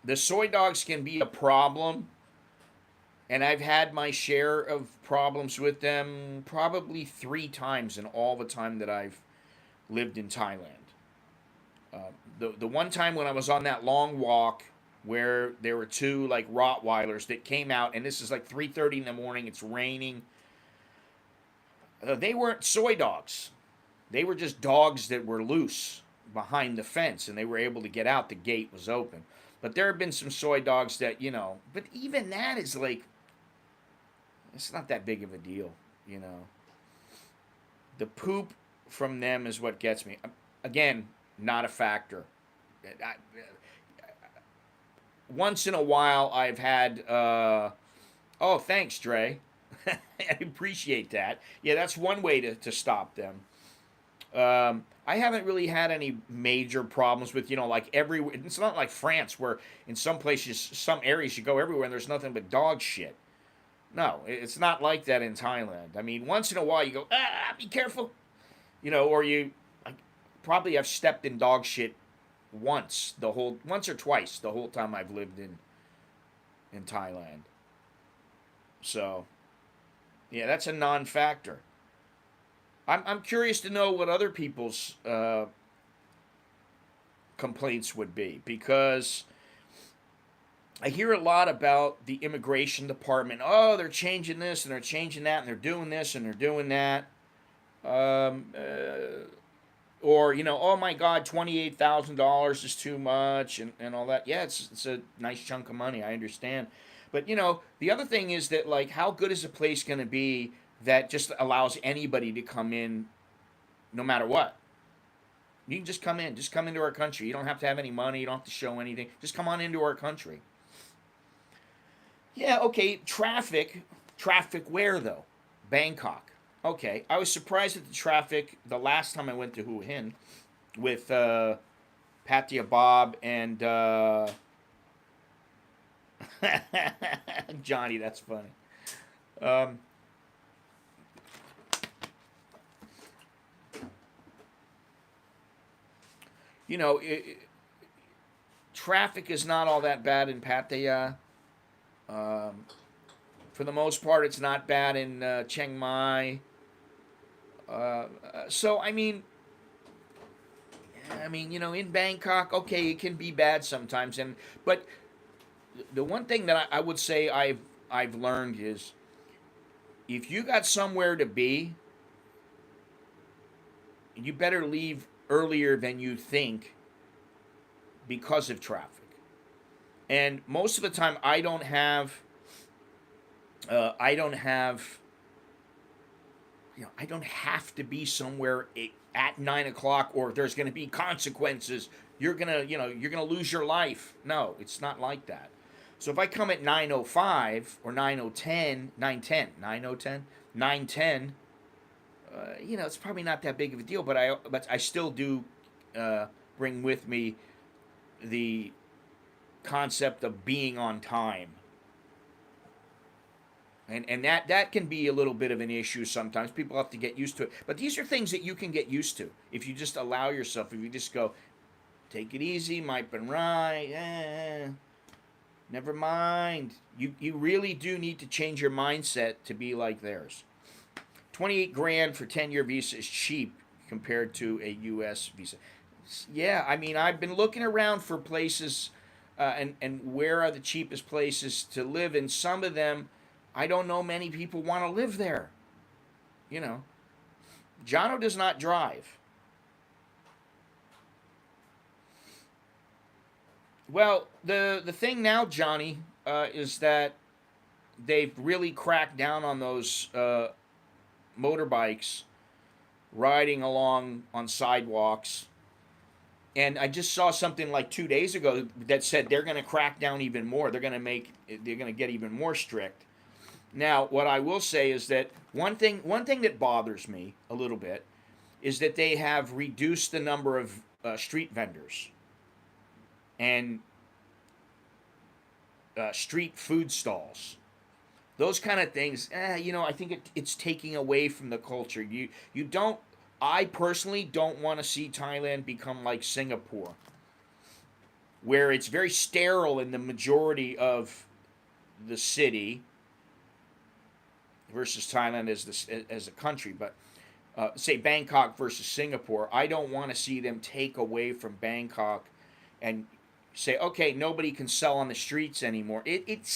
the soy dogs can be a problem, and I've had my share of problems with them probably 3 times in all the time that I've lived in Thailand. The one time when I was on that long walk where there were two like Rottweilers that came out, and this is like 3:30 in the morning. It's raining. They weren't soy dogs. They were just dogs that were loose behind the fence, and they were able to get out. The gate was open. But there have been some soy dogs that, but even that is like, it's not that big of a deal, you know. The poop from them is what gets me. Again, not a factor. Once in a while, I've had, oh, thanks, Dre. I appreciate that. Yeah, that's one way to stop them. I haven't really had any major problems with, like it's not like France where in some places, some areas you go everywhere and there's nothing but dog shit. No, it's not like that in Thailand. I mean, once in a while you go, be careful. Or I probably have stepped in dog shit once or twice the whole time I've lived in Thailand. So, yeah, that's a non-factor. I'm curious to know what other people's complaints would be, because I hear a lot about the immigration department. Oh, they're changing this and they're changing that and they're doing this and they're doing that. Or, oh my God, $28,000 is too much and all that. Yeah, it's a nice chunk of money. I understand. But, the other thing is that, like, how good is a place going to be that just allows anybody to come in no matter what? You can just come in. Just come into our country. You don't have to have any money. You don't have to show anything. Just come on into our country. Yeah, okay, traffic. Traffic where, though? Bangkok. Okay, I was surprised at the traffic the last time I went to Hua Hin with Patia Bob and Johnny. That's funny. You know, traffic is not all that bad in Pattaya. For the most part, it's not bad in Chiang Mai. So in Bangkok, okay, it can be bad sometimes, but the one thing that I would say I've learned is if you got somewhere to be, you better leave earlier than you think because of traffic. And most of the time, I don't have, I don't have to be somewhere at 9 o'clock, or there's going to be consequences. You're gonna lose your life. No, it's not like that. So if I come at 9:05 or 9:10, 9:10, it's probably not that big of a deal. But I still do bring with me the concept of being on time. And that can be a little bit of an issue sometimes. People have to get used to it. But these are things that you can get used to if you just allow yourself, if you just go, take it easy, might been right, never mind. You really do need to change your mindset to be like theirs. 28 grand for 10-year visa is cheap compared to a U.S. visa. Yeah, I mean, I've been looking around for places, and where are the cheapest places to live, and some of them, I don't know many people want to live there. Jono does not drive. Well, the thing now, Johnny, is that they've really cracked down on those motorbikes riding along on sidewalks. And I just saw something like 2 days ago that said they're going to crack down even more. They're going to get even more strict. Now, what I will say is that one thing that bothers me a little bit is that they have reduced the number of street vendors and street food stalls. Those kind of things, I think it's taking away from the culture. I personally don't want to see Thailand become like Singapore, where it's very sterile in the majority of the city versus Thailand as a country. But say Bangkok versus Singapore, I don't want to see them take away from Bangkok and say, okay, nobody can sell on the streets anymore. It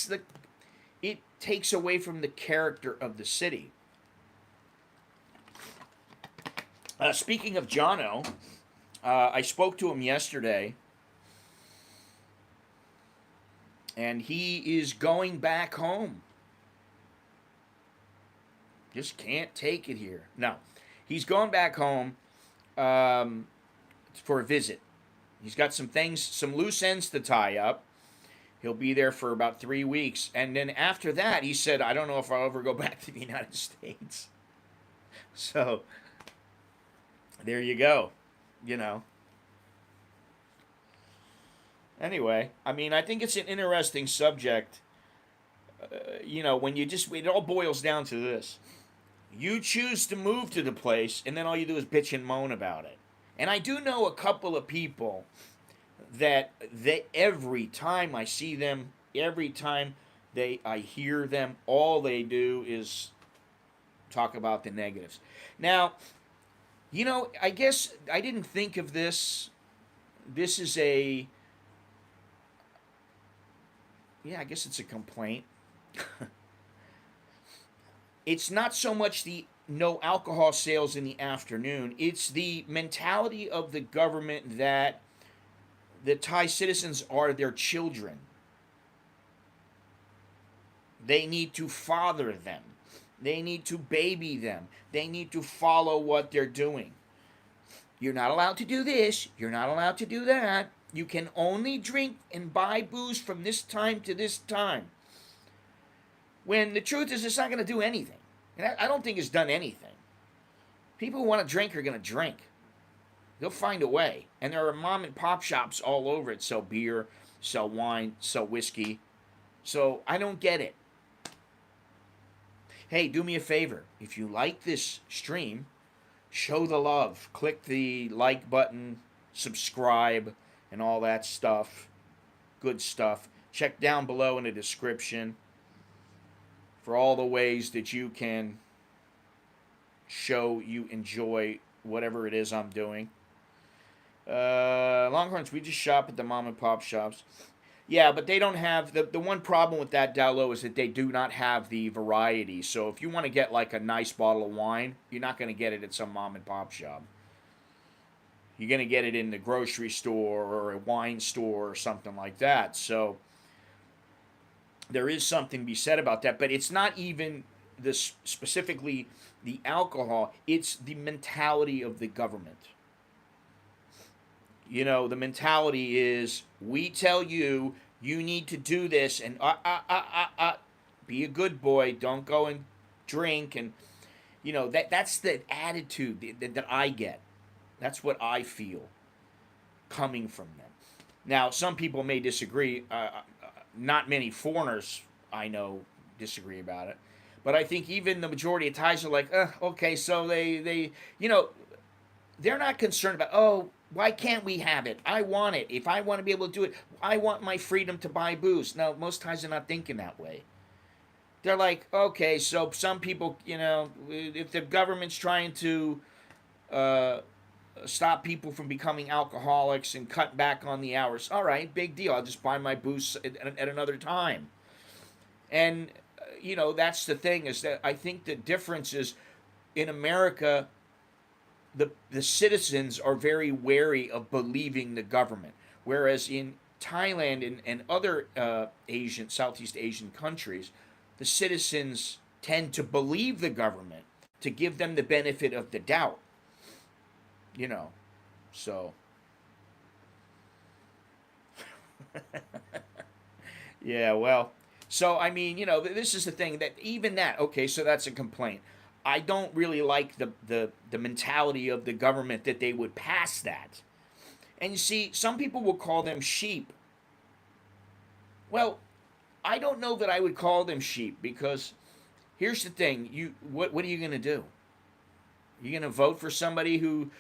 takes away from the character of the city. Speaking of Jono, I spoke to him yesterday, and he is going back home. Just can't take it here. No, he's going back home for a visit. He's got some loose ends to tie up. He'll be there for about 3 weeks. And then after that, he said, I don't know if I'll ever go back to the United States. So, there you go. Anyway, I mean, I think it's an interesting subject. When it all boils down to this. You choose to move to the place, and then all you do is bitch and moan about it. And I do know a couple of people that every time I see them, every time I hear them, all they do is talk about the negatives. Now, I guess I didn't think of this. This is I guess it's a complaint. It's not so much the no alcohol sales in the afternoon. It's the mentality of the government that the Thai citizens are their children. They need to father them. They need to baby them. They need to follow what they're doing. You're not allowed to do this. You're not allowed to do that. You can only drink and buy booze from this time to this time. When the truth is, it's not going to do anything. And I don't think it's done anything. People who want to drink are going to drink. They'll find a way. And there are mom and pop shops all over it. Sell beer, sell wine, sell whiskey. So I don't get it. Hey, do me a favor. If you like this stream, show the love. Click the like button, subscribe, and all that stuff. Good stuff. Check down below in the description for all the ways that you can show you enjoy whatever it is I'm doing. Longhorns, we just shop at the mom and pop shops. Yeah, but they don't have, the one problem with that, Dowlow, is that they do not have the variety. So if you want to get like a nice bottle of wine, you're not going to get it at some mom and pop shop. You're going to get it in the grocery store or a wine store or something like that. So there is something to be said about that, but it's not even specifically the alcohol, it's the mentality of the government. You know, the mentality is we tell you you need to do this, and be a good boy, don't go and drink, and you know that's the attitude that I get. That's what I feel coming from them. Now, some people may disagree. Not many foreigners I know disagree about it, but I think even the majority of Thais are like, okay, so they you know they're not concerned about, oh, why can't we have it? I want it. If I want to be able to do it, I want my freedom to buy booze. No, most Thais are not thinking that way. They're like, okay, so some people, you know, if the government's trying to uh, stop people from becoming alcoholics and cut back on the hours, all right, big deal. I'll just buy my booze at another time. And, you know, that's the thing, is that I think the difference is in America, the citizens are very wary of believing the government, whereas in Thailand and other Southeast Asian countries, the citizens tend to believe the government to give them the benefit of the doubt. You know, so yeah, well, so I mean, you know, this is the thing that even that, okay, so that's a complaint. I don't really like the mentality of the government that they would pass that. And you see, some people will call them sheep. Well, I don't know that I would call them sheep, because here's the thing: what are you going to do? You're going to vote for somebody who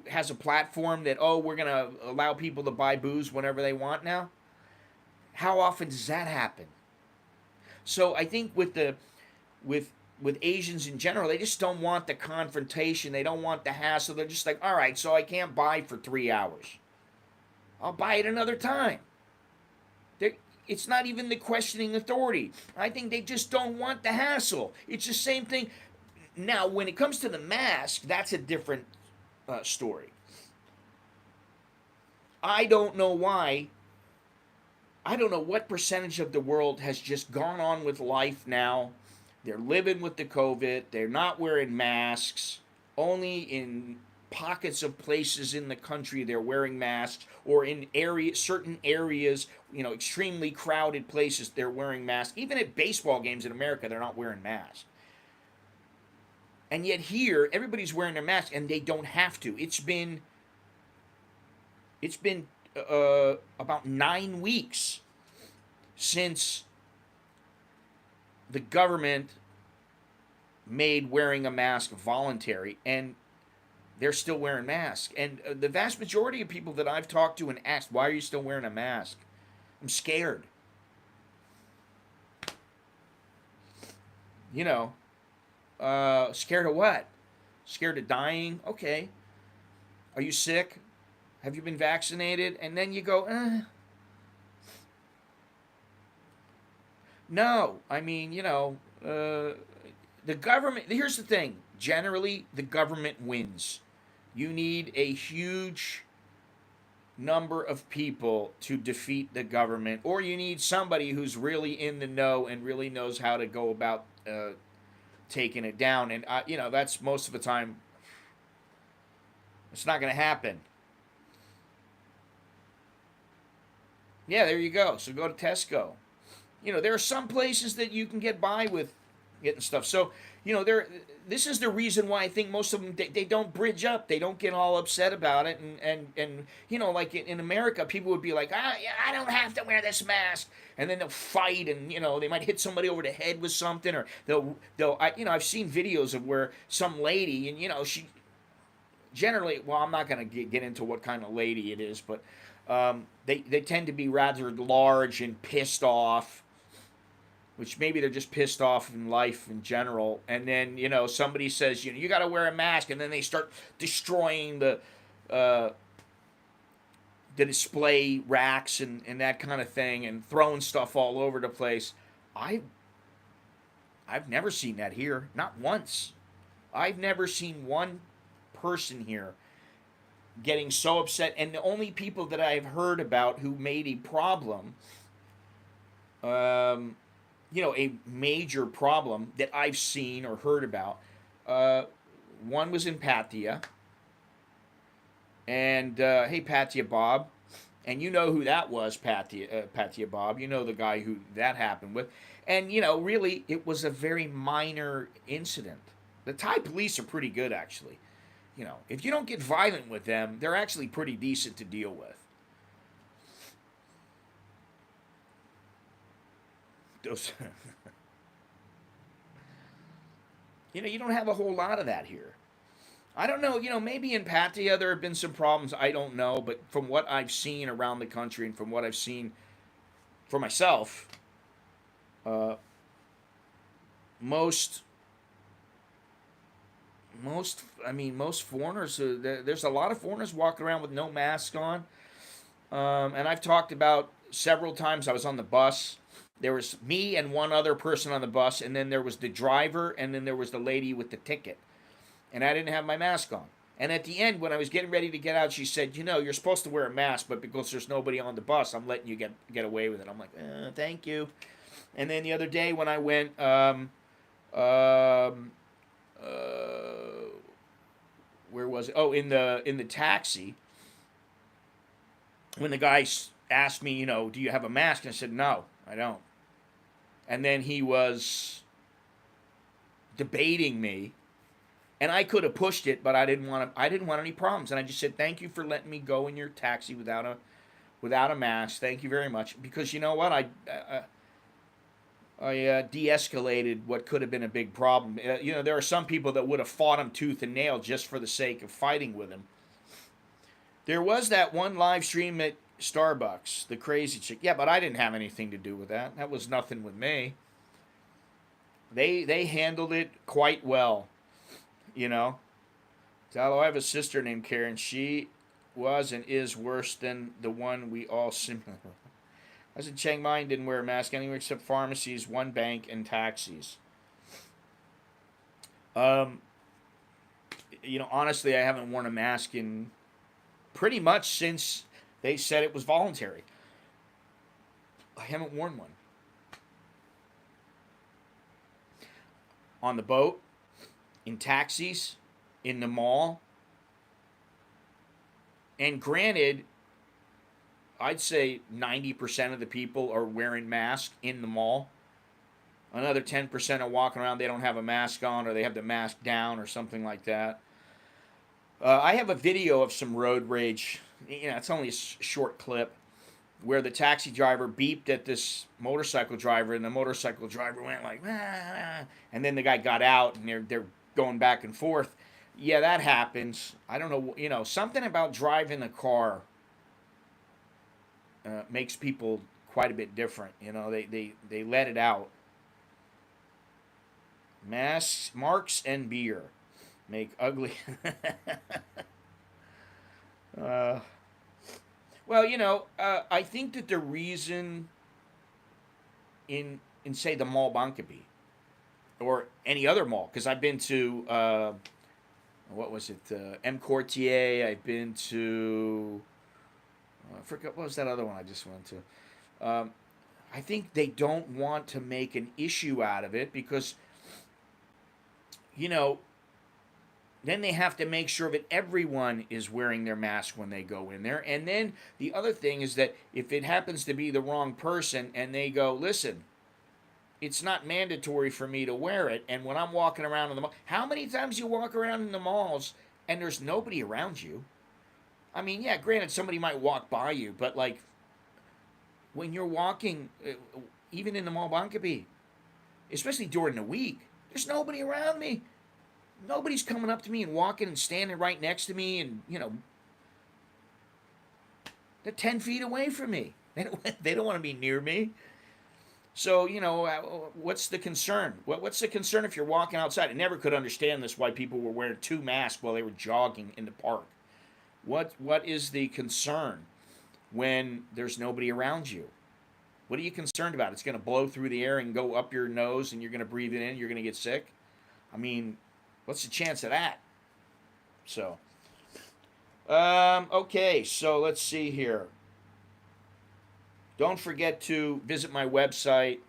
has a platform that, oh, we're going to allow people to buy booze whenever they want now? How often does that happen? So I think with Asians in general, they just don't want the confrontation. They don't want the hassle. They're just like, all right, so I can't buy for 3 hours. I'll buy it another time. It's not even the questioning authority. I think they just don't want the hassle. It's the same thing. Now, when it comes to the mask, that's a different story. I don't know why. I don't know what percentage of the world has just gone on with life now. They're living with the COVID. They're not wearing masks. Only in pockets of places in the country they're wearing masks, or in certain areas, you know, extremely crowded places, they're wearing masks. Even at baseball games in America, they're not wearing masks. And yet here, everybody's wearing their mask, and they don't have to. It's been about 9 weeks since the government made wearing a mask voluntary, and they're still wearing masks. And the vast majority of people that I've talked to and asked, why are you still wearing a mask? I'm scared. You know, scared of what? Scared of dying? Okay. Are you sick? Have you been vaccinated? And then you go, No. I mean, you know, the government, here's the thing. Generally, the government wins. You need a huge number of people to defeat the government, or you need somebody who's really in the know and really knows how to go about taking it down. And, you know, that's most of the time, it's not going to happen. Yeah, there you go. So go to Tesco. You know, there are some places that you can get by with getting stuff. So, you know, this is the reason why I think most of them, they don't bridge up. They don't get all upset about it. And you know, like in America, people would be like, yeah, I don't have to wear this mask. And then they'll fight, and, you know, they might hit somebody over the head with something, or I've seen videos of where some lady, and, you know, she generally, well, I'm not going to get into what kind of lady it is, but they tend to be rather large and pissed off, which maybe they're just pissed off in life in general. And then, you know, somebody says, you know, you got to wear a mask, and then they start destroying the display racks and that kind of thing, and throwing stuff all over the place. I've never seen that here, not once. I've never seen one person here getting so upset. And the only people that I've heard about who made a problem a major problem that I've seen or heard about. Uh, One was in Pattaya, and hey, Pattaya Bob, and you know who that was, Pattaya Bob. You know the guy who that happened with, and really, it was a very minor incident. The Thai police are pretty good, actually. If you don't get violent with them, they're actually pretty decent to deal with. Those, you don't have a whole lot of that here. I don't know, maybe in Pattaya there have been some problems. I don't know, but from what I've seen around the country and from what I've seen for myself, uh, most most foreigners. There's a lot of foreigners walking around with no mask on. And I've talked about several times. I was on the bus. There was me and one other person on the bus, and then there was the driver, and then there was the lady with the ticket. And I didn't have my mask on. And at the end, when I was getting ready to get out, she said, "You're supposed to wear a mask, but because there's nobody on the bus, I'm letting you get away with it." I'm like, "Thank you." And then the other day when I went, where was it? Oh, in the taxi, when the guy asked me, "Do you have a mask?" And I said, "No, I don't." And then he was debating me, and I could have pushed it, but I didn't want to. I didn't want any problems, and I just said, "Thank you for letting me go in your taxi without a mask. Thank you very much." Because you know what, I de-escalated what could have been a big problem. There are some people that would have fought him tooth and nail just for the sake of fighting with him. There was that one live stream at Starbucks, the crazy chick. Yeah, but I didn't have anything to do with that. That was nothing with me. They handled it quite well, you know. Although I have a sister named Karen. She was and is worse than the one we all similar. I was in Chiang Mai and didn't wear a mask anywhere except pharmacies, one bank, and taxis. Um, Honestly, I haven't worn a mask in pretty much since they said it was voluntary. I haven't worn one. On the boat, in taxis, in the mall. And granted, I'd say 90% of the people are wearing masks in the mall. Another 10% are walking around, they don't have a mask on or they have the mask down or something like that. I have a video of some road rage. It's only a short clip where the taxi driver beeped at this motorcycle driver, and the motorcycle driver went like, ah, and then the guy got out, and they're going back and forth. Yeah, that happens. I don't know. Something about driving a car makes people quite a bit different. They let it out. Masks, marks, and beer make ugly. uh, well, I think that the reason in say the mall Bankaby or any other mall, because I've been to what was it, M Courtier. I've been to I forgot what was that other one I just went to. I think they don't want to make an issue out of it because you know then they have to make sure that everyone is wearing their mask when they go in there. And then the other thing is that if it happens to be the wrong person and they go, listen, it's not mandatory for me to wear it. And when I'm walking around in the mall, how many times you walk around in the malls and there's nobody around you? I mean, yeah, granted, somebody might walk by you, but like when you're walking, even in the mall Bankaby, especially during the week, there's nobody around me. Nobody's coming up to me and walking and standing right next to me, and they're 10 feet away from me. They don't want to be near me. So what's the concern? What's the concern if you're walking outside? I never could understand this, why people were wearing two masks while they were jogging in the park. What is the concern when there's nobody around you? What are you concerned about? It's going to blow through the air and go up your nose, and you're going to breathe it in. You're going to get sick. I mean, what's the chance of that? So, okay, so let's see here. Don't forget to visit my website,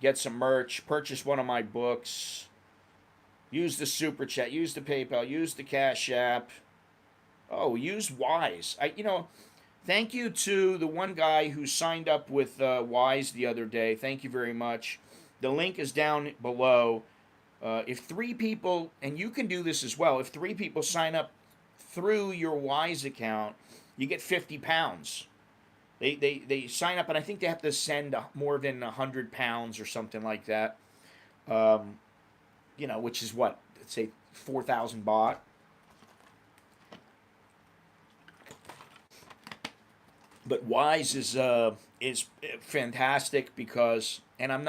get some merch, purchase one of my books, use the Super Chat, use the PayPal, use the Cash App. Oh, use Wise. Thank you to the one guy who signed up with Wise the other day. Thank you very much. The link is down below. If 3 people, and you can do this as well, if 3 people sign up through your Wise account, you get 50 pounds. They sign up, and I think they have to send more than 100 pounds or something like that. Um, which is what? Let's say 4,000 baht. But Wise is fantastic because, and I'm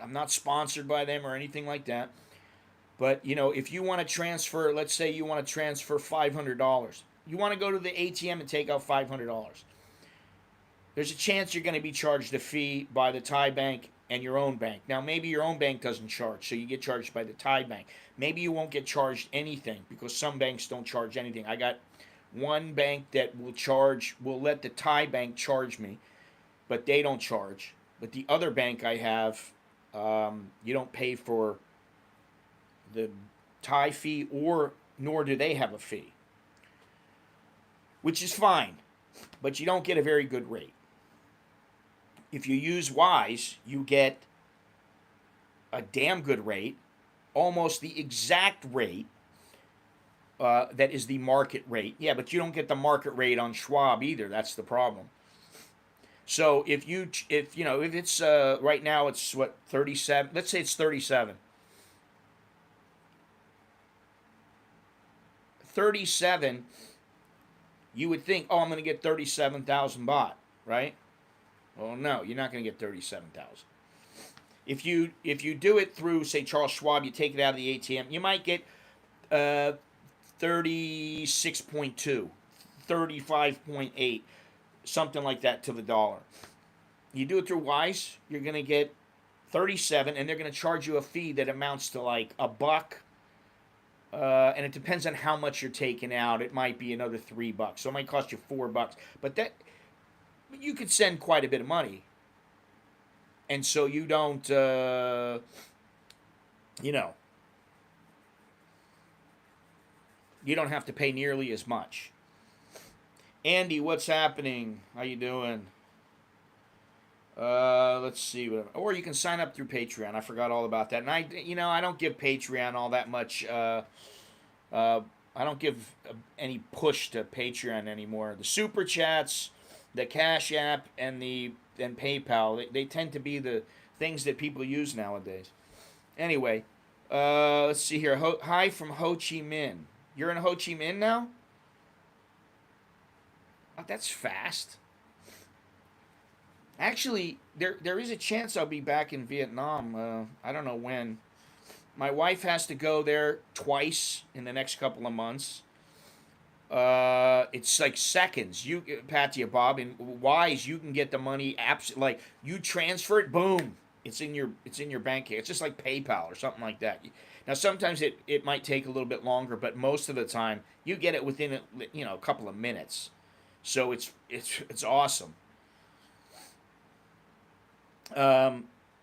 not sponsored by them or anything like that. But if you want to transfer, let's say you want to transfer $500, you want to go to the ATM and take out $500. There's a chance you're going to be charged a fee by the Thai bank and your own bank. Now, maybe your own bank doesn't charge, so you get charged by the Thai bank. Maybe you won't get charged anything because some banks don't charge anything. I got one bank that will let the Thai bank charge me, but they don't charge. But the other bank I have, you don't pay for the Thai fee, nor do they have a fee, which is fine, but you don't get a very good rate. If you use Wise, you get a damn good rate, almost the exact rate that is the market rate. Yeah, but you don't get the market rate on Schwab either. That's the problem. So if it's right now it's what, 37. Let's say it's 37. 37. You would think, oh, I'm going to get 37,000 baht, right? Well, no, you're not going to get 37,000. If you do it through, say, Charles Schwab, you take it out of the ATM, you might get 36.2, 35.8, something like that to the dollar. You do it through Wise, you're going to get 37, and they're going to charge you a fee that amounts to like $1. And it depends on how much you're taking out. It might be another $3, so it might cost you $4. But you could send quite a bit of money, and so you don't, you don't have to pay nearly as much. Andy, what's happening? How you doing? Let's see. Or you can sign up through Patreon. I forgot all about that. And I don't give Patreon all that much. I don't give any push to Patreon anymore. The Super Chats, the Cash App, and PayPal, they tend to be the things that people use nowadays. Anyway, let's see here. Hi from Ho Chi Minh. You're in Ho Chi Minh now? Oh, that's fast. Actually, there is a chance I'll be back in Vietnam. I don't know when. My wife has to go there twice in the next couple of months. It's like seconds. Patia Bob, in Wise, you can get the money like you transfer it, boom, it's in your bank account. It's just like PayPal or something like that. Now sometimes it might take a little bit longer, but most of the time you get it within a couple of minutes. So it's awesome.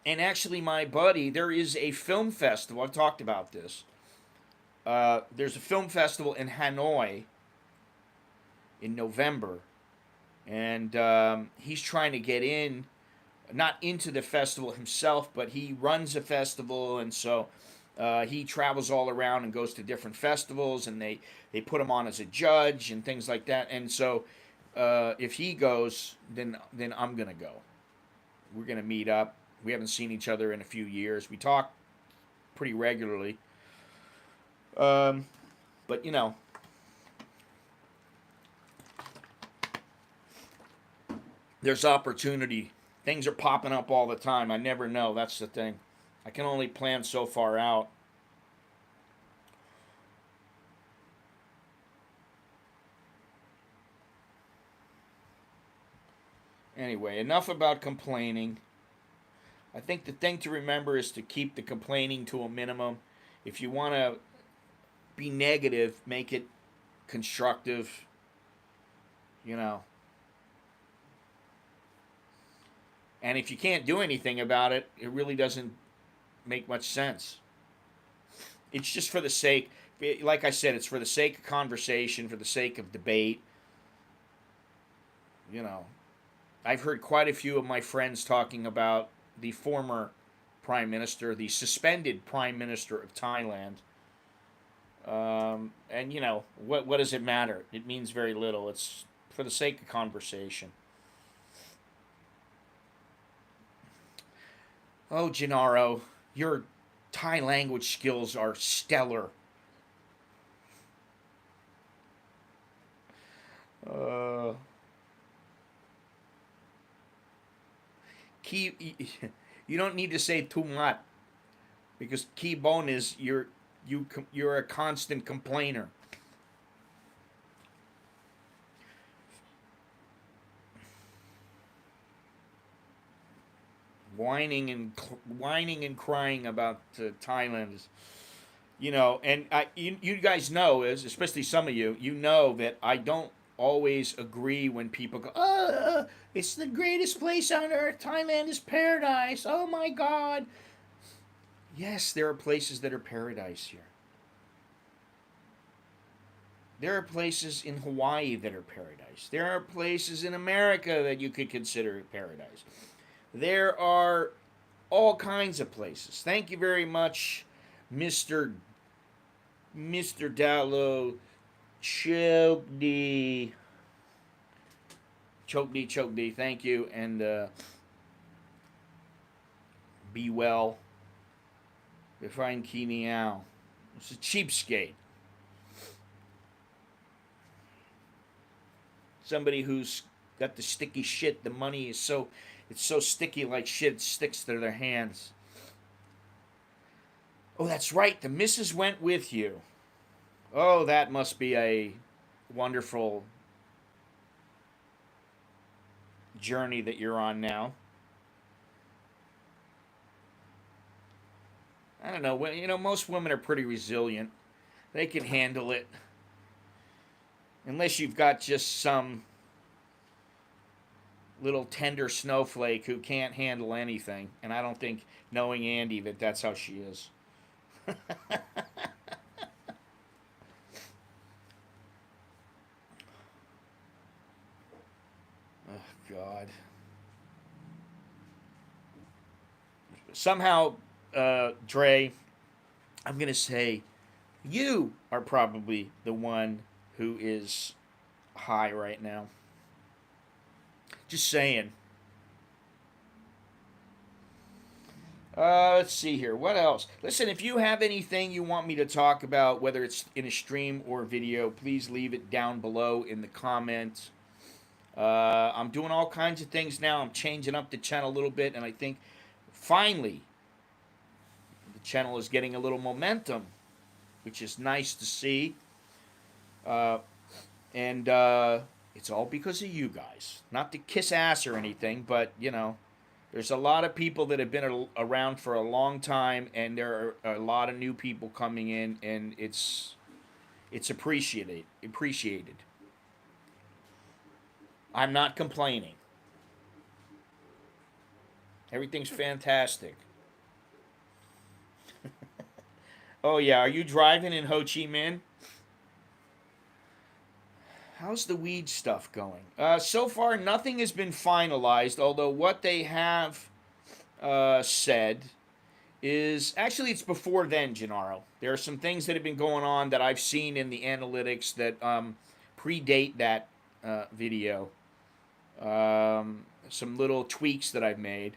And actually, my buddy, there is a film festival. I've talked about this. There's a film festival in Hanoi in November, and he's trying to get not into the festival himself, but he runs a festival, and so he travels all around and goes to different festivals, and they put him on as a judge and things like that. And so if he goes, then I'm gonna go. We're gonna meet up. We haven't seen each other in a few years. We talk pretty regularly. But there's opportunity. Things are popping up all the time. I never know. That's the thing. I can only plan so far out. Anyway, enough about complaining. I think the thing to remember is to keep the complaining to a minimum. If you want to be negative, make it constructive. And if you can't do anything about it, it really doesn't make much sense. It's just for the sake, like I said, it's for the sake of conversation, for the sake of debate. You know, I've heard quite a few of my friends talking about the former prime minister, the suspended prime minister of Thailand. And, you know, what does it matter? It means very little. It's for the sake of conversation. Oh, Gennaro, your Thai language skills are stellar. Uh, key, you don't need to say too much because key bone is you're a constant complainer. Whining and crying about Thailand is, you know, and you guys know, is especially some of you, you know that I don't always agree when people go, oh, it's the greatest place on earth. Thailand is paradise. Oh my God. Yes, there are places that are paradise here. There are places in Hawaii that are paradise. There are places in America that you could consider paradise. There are all kinds of places. Thank you very much, Mr. Dallo. Choked. Thank you, and be well. Define Key Meow. It's a cheapskate. Somebody who's got the sticky shit. The money is so, it's so sticky like shit, it sticks to their hands. Oh, that's right. The missus went with you. Oh, that must be a wonderful journey that you're on now. I don't know. You know, most women are pretty resilient. They can handle it. Unless you've got just some little tender snowflake who can't handle anything. And I don't think, knowing Andy, that that's how she is. Oh, God. Somehow, Dre, I'm going to say you are probably the one who is high right now. Just saying. Let's see here. What else? Listen, if you have anything you want me to talk about, whether it's in a stream or video, please leave it down below in the comments. I'm doing all kinds of things now. I'm changing up the channel a little bit, and I think finally the channel is getting a little momentum, which is nice to see. And it's all because of you guys. Not to kiss ass or anything, but, you know, there's a lot of people that have been around for a long time, and there are a lot of new people coming in, and it's appreciated. I'm not complaining. Everything's fantastic. Oh yeah, are you driving in Ho Chi Minh? How's the weed stuff going? So far, nothing has been finalized, although what they have said is, actually it's before then, Gennaro. There are some things that have been going on that I've seen in the analytics that predate that video. Some little tweaks that I've made.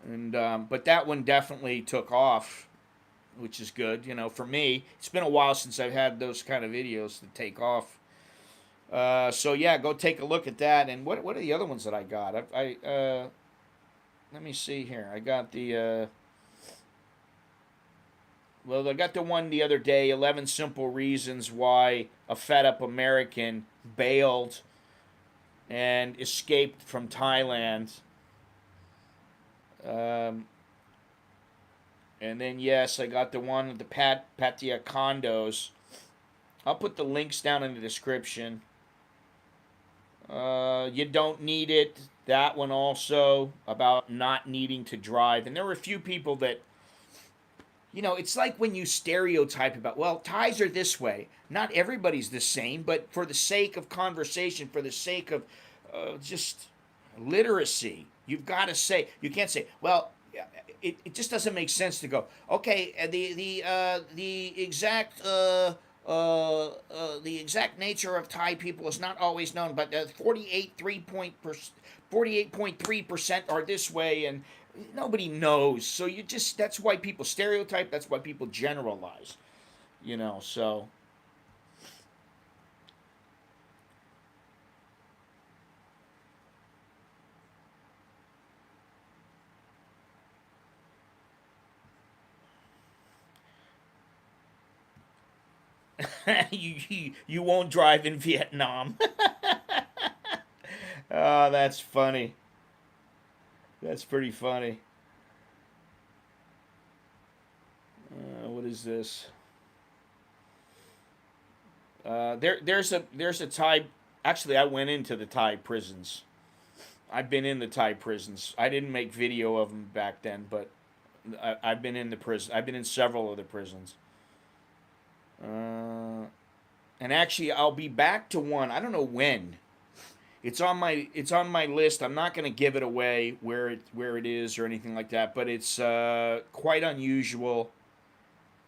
And but that one definitely took off, which is good. You know, for me, it's been a while since I've had those kind of videos that take off. So yeah, go take a look at that. And what are the other ones that I got? Let me see here. I got the well, I got the one the other day. 11 simple reasons why a fed up American bailed and escaped from Thailand. And then yes, I got the one with the Pattaya condos. I'll put the links down in the description. You don't need it. That one also about not needing to drive. And there were a few people that, it's like when you stereotype about, well, Thais are this way. Not everybody's the same, but for the sake of conversation, for the sake of just literacy, you've got to say, you can't say, well, it just doesn't make sense to go, okay, the exact nature of Thai people is not always known, but 48.3% are this way, and nobody knows. So that's why people stereotype. That's why people generalize. So you won't drive in Vietnam. Oh, that's funny. That's pretty funny. What is this? There's a Thai. Actually, I went into the Thai prisons. I've been in the Thai prisons. I didn't make video of them back then, but I've been in the prison. I've been in several of the prisons. Uh, and actually, I'll be back to one. I don't know when. It's on my list. I'm not going to give it away where it is or anything like that, but it's quite unusual.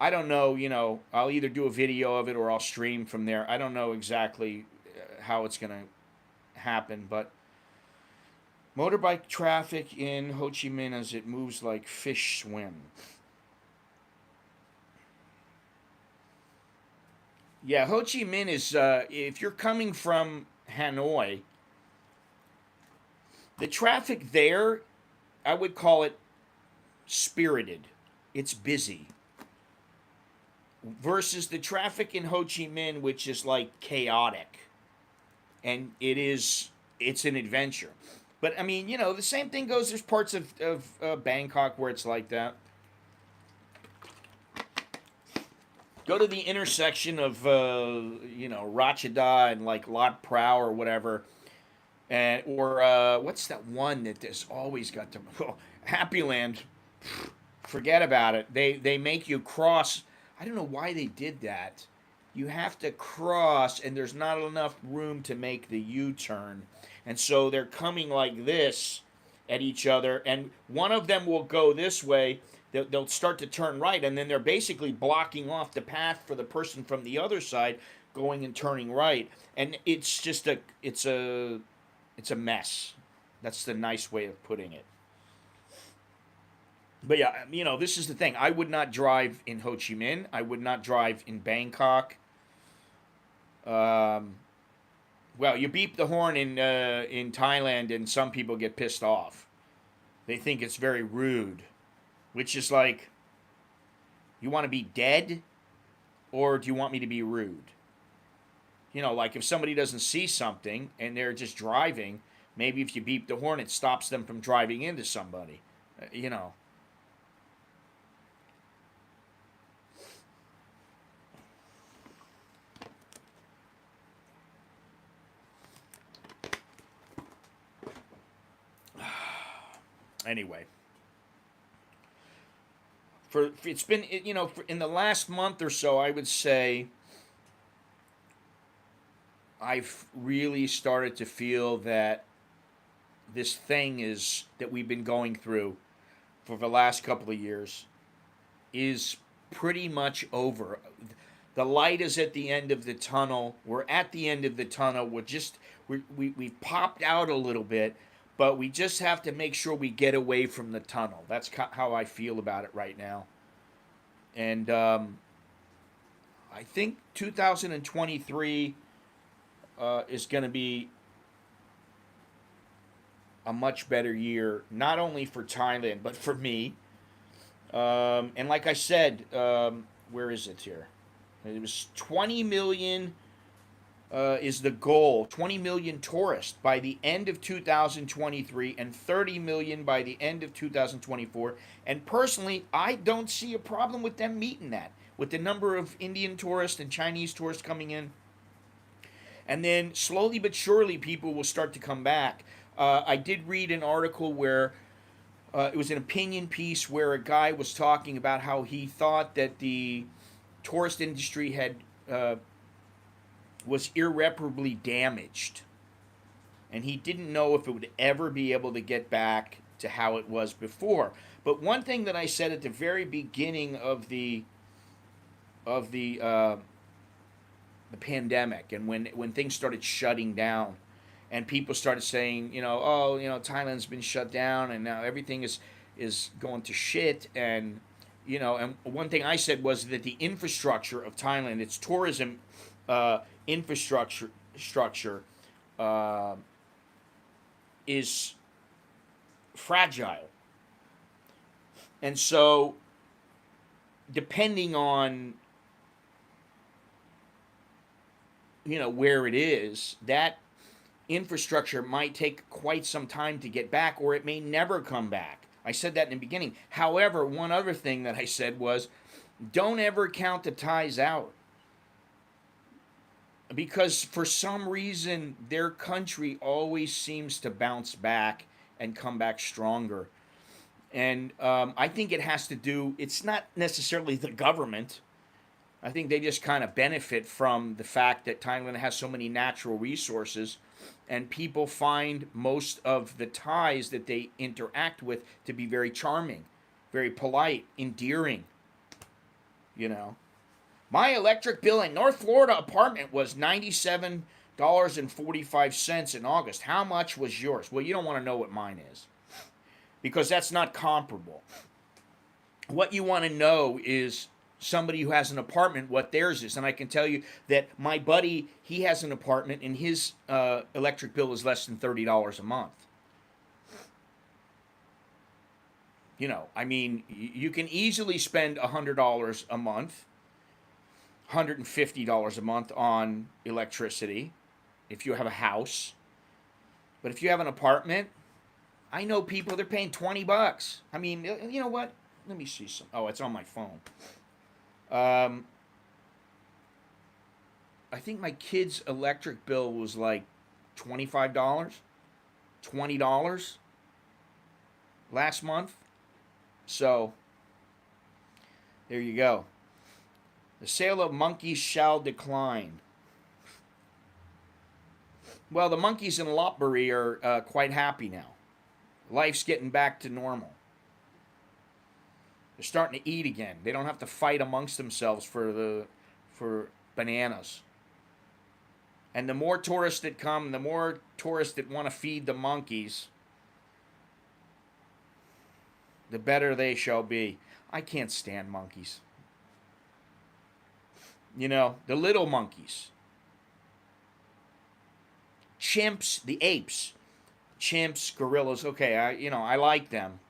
I don't know. I'll either do a video of it or I'll stream from there. I don't know exactly how it's going to happen, but motorbike traffic in Ho Chi Minh as it moves like fish swim. Yeah, Ho Chi Minh is, if you're coming from Hanoi, the traffic there, I would call it spirited. It's busy. Versus the traffic in Ho Chi Minh, which is like chaotic. And it's an adventure. But I mean, the same thing goes. There's parts of Bangkok where it's like that. Go to the intersection of Rachida and like Lot Prow or whatever, and or what's that one that has always got the Happy Land? Forget about it. They make you cross. I don't know why they did that. You have to cross, and there's not enough room to make the U-turn, and so they're coming like this at each other, and one of them will go this way. They'll start to turn right, and then they're basically blocking off the path for the person from the other side going and turning right, and it's just it's a mess. That's the nice way of putting it. But yeah, this is the thing. I would not drive in Ho Chi Minh. I would not drive in Bangkok. Um, well, you beep the horn in Thailand, and some people get pissed off. They think it's very rude, which is like, you want to be dead, or do you want me to be rude? Like if somebody doesn't see something and they're just driving, maybe if you beep the horn, it stops them from driving into somebody. Uh, you know. Anyway, it's been in the last month or so, I would say I've really started to feel that this thing is that we've been going through for the last couple of years is pretty much over. The light is at the end of the tunnel. We're at the end of the tunnel. We've popped out a little bit, but we just have to make sure we get away from the tunnel. That's how I feel about it right now. And I think 2023 is going to be a much better year, not only for Thailand but for me. And like I said, where is it here? It was 20 million is the goal. 20 million tourists by the end of 2023 and 30 million by the end of 2024. And personally, I don't see a problem with them meeting that. With the number of Indian tourists and Chinese tourists coming in, and then slowly but surely people will start to come back. I did read an article where it was an opinion piece where a guy was talking about how he thought that the tourist industry had was irreparably damaged, and he didn't know if it would ever be able to get back to how it was before. But one thing that I said at the very beginning of the pandemic, and when things started shutting down, and people started saying, oh, Thailand's been shut down, and now everything is going to shit, and and one thing I said was that the infrastructure of Thailand, its tourism infrastructure structure, uh, is fragile, and so depending on where it is, that infrastructure might take quite some time to get back, or it may never come back. I said that in the beginning. However, one other thing that I said was, don't ever count the Thais out, because for some reason their country always seems to bounce back and come back stronger. And I think it has to do, it's not necessarily the government. I think they just kind of benefit from the fact that Thailand has so many natural resources, and people find most of the Thais that they interact with to be very charming, very polite, endearing. You know, my electric bill in North Florida apartment was $97.45 in August. How much was yours? Well, you don't want to know what mine is, because that's not comparable. What you want to know is somebody who has an apartment, what theirs is. And I can tell you that my buddy, he has an apartment, and his electric bill is less than $30 a month. I mean, you can easily spend $100 a month, $150 a month on electricity if you have a house. But if you have an apartment, I know people, they're paying $20. I mean, you know what? Let me see some. Oh, it's on my phone. I think my kid's electric bill was like $25, $20 last month. So, there you go. The sale of monkeys shall decline. Well, the monkeys in Lopburi are quite happy now. Life's getting back to normal. They're starting to eat again. They don't have to fight amongst themselves for bananas. And the more tourists that come, the more tourists that want to feed the monkeys, the better they shall be. I can't stand monkeys. The little monkeys. Chimps, the apes. Chimps, gorillas, okay, I like them.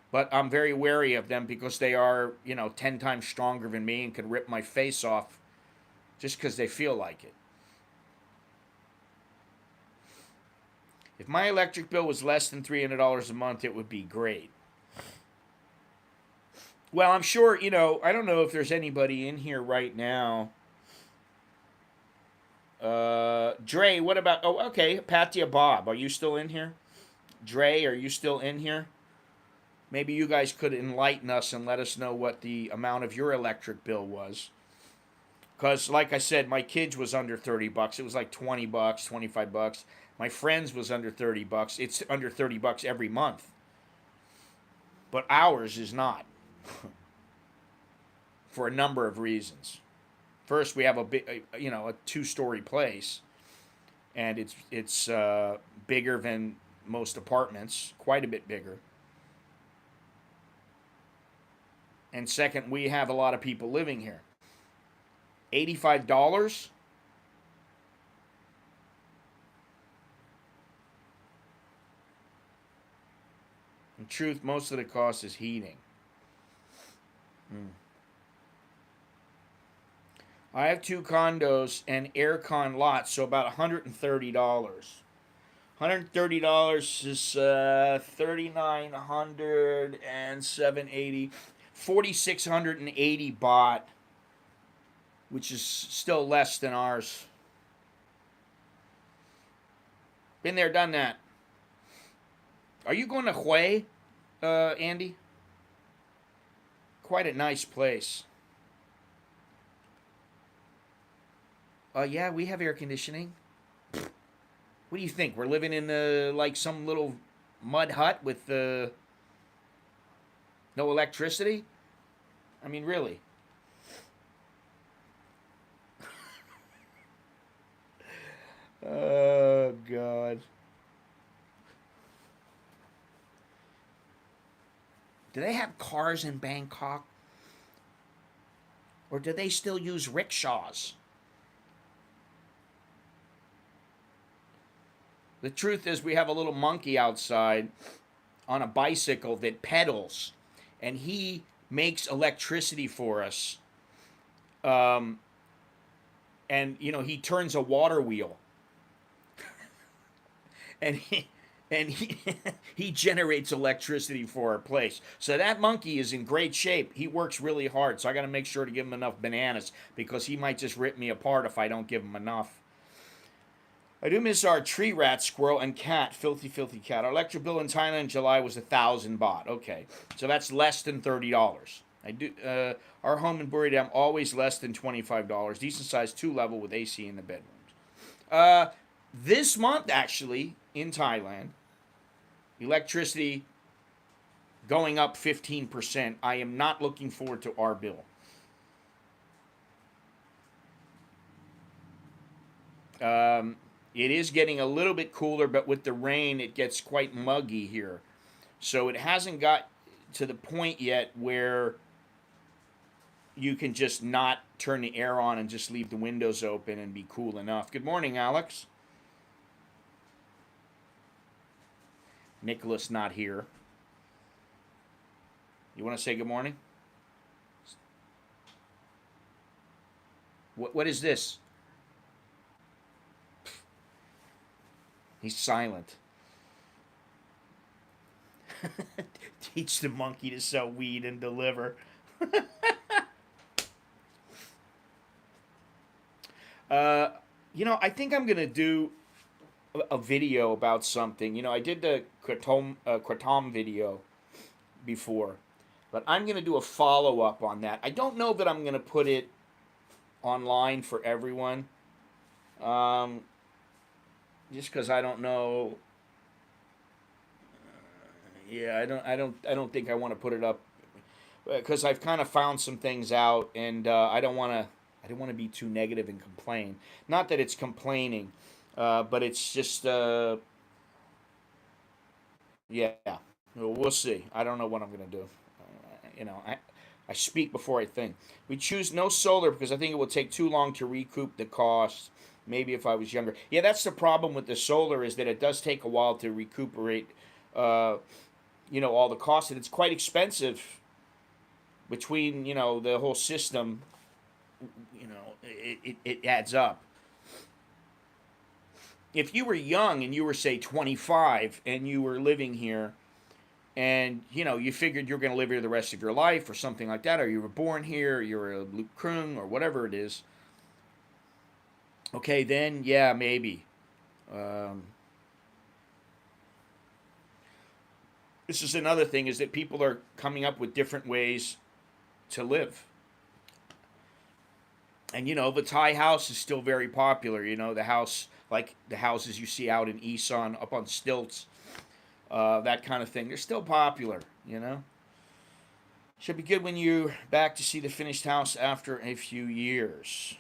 But I'm very wary of them because they are, 10 times stronger than me and could rip my face off just because they feel like it. If my electric bill was less than $300 a month, it would be great. Well, I'm sure, I don't know if there's anybody in here right now. Dre, what about, oh, okay, Patia Bob, are you still in here? Dre, are you still in here? Maybe you guys could enlighten us and let us know what the amount of your electric bill was. Because, like I said, my kids was under $30. It was like $20, $25. My friends was under $30. It's under $30 every month. But ours is not. For a number of reasons. First, we have a two-story place, and it's bigger than most apartments, quite a bit bigger. And second, we have a lot of people living here. $85? In truth, most of the cost is heating. I have 2 condos and aircon lots, so about $130. $130 is $3,900 and $780. 4,680 baht, which is still less than ours. Been there, done that. Are you going to Hue, Andy? Quite a nice place. Yeah, we have air conditioning. What do you think? We're living in like some little mud hut with no electricity? I mean, really. Oh, God. Do they have cars in Bangkok? Or do they still use rickshaws? The truth is, we have a little monkey outside on a bicycle that pedals, and he makes electricity for us. Um, and, he turns a water wheel. And he he generates electricity for our place. So that monkey is in great shape. He works really hard. So I got to make sure to give him enough bananas because he might just rip me apart if I don't give him enough. I do miss our tree rat, squirrel, and cat. Filthy, filthy cat. Our electric bill in Thailand in July was 1,000 baht. Okay, so that's less than $30. I do. Our home in Buridam always less than $25. Decent size 2-level with AC in the bedrooms. This month actually in Thailand, electricity going up 15%. I am not looking forward to our bill. It is getting a little bit cooler, but with the rain, it gets quite muggy here. So it hasn't got to the point yet where you can just not turn the air on and just leave the windows open and be cool enough. Good morning, Alex. Nicholas not here. You want to say good morning? What is this? He's silent. Teach the monkey to sell weed and deliver. I think I'm going to do a video about something. I did the Kratom video before, but I'm going to do a follow-up on that. I don't know that I'm going to put it online for everyone. Just because I don't know. Yeah, I don't think I want to put it up because I've kind of found some things out, and I don't want to be too negative and complain. Not that it's complaining, but it's just yeah. We'll see. I don't know what I'm gonna do. I speak before I think. We choose no solar because I think it will take too long to recoup the cost. Maybe if I was younger. Yeah, that's the problem with the solar is that it does take a while to recuperate, all the costs, and it's quite expensive between, the whole system, it adds up. If you were young and you were, say, 25 and you were living here and, you figured you're going to live here the rest of your life or something like that, or you were born here, or you're a Luke Krung or whatever it is, okay, then, yeah, maybe. This is another thing, is that people are coming up with different ways to live. And, the Thai house is still very popular. The house, like the houses you see out in Isan, up on stilts, that kind of thing. They're still popular, Should be good when you're back to see the finished house after a few years.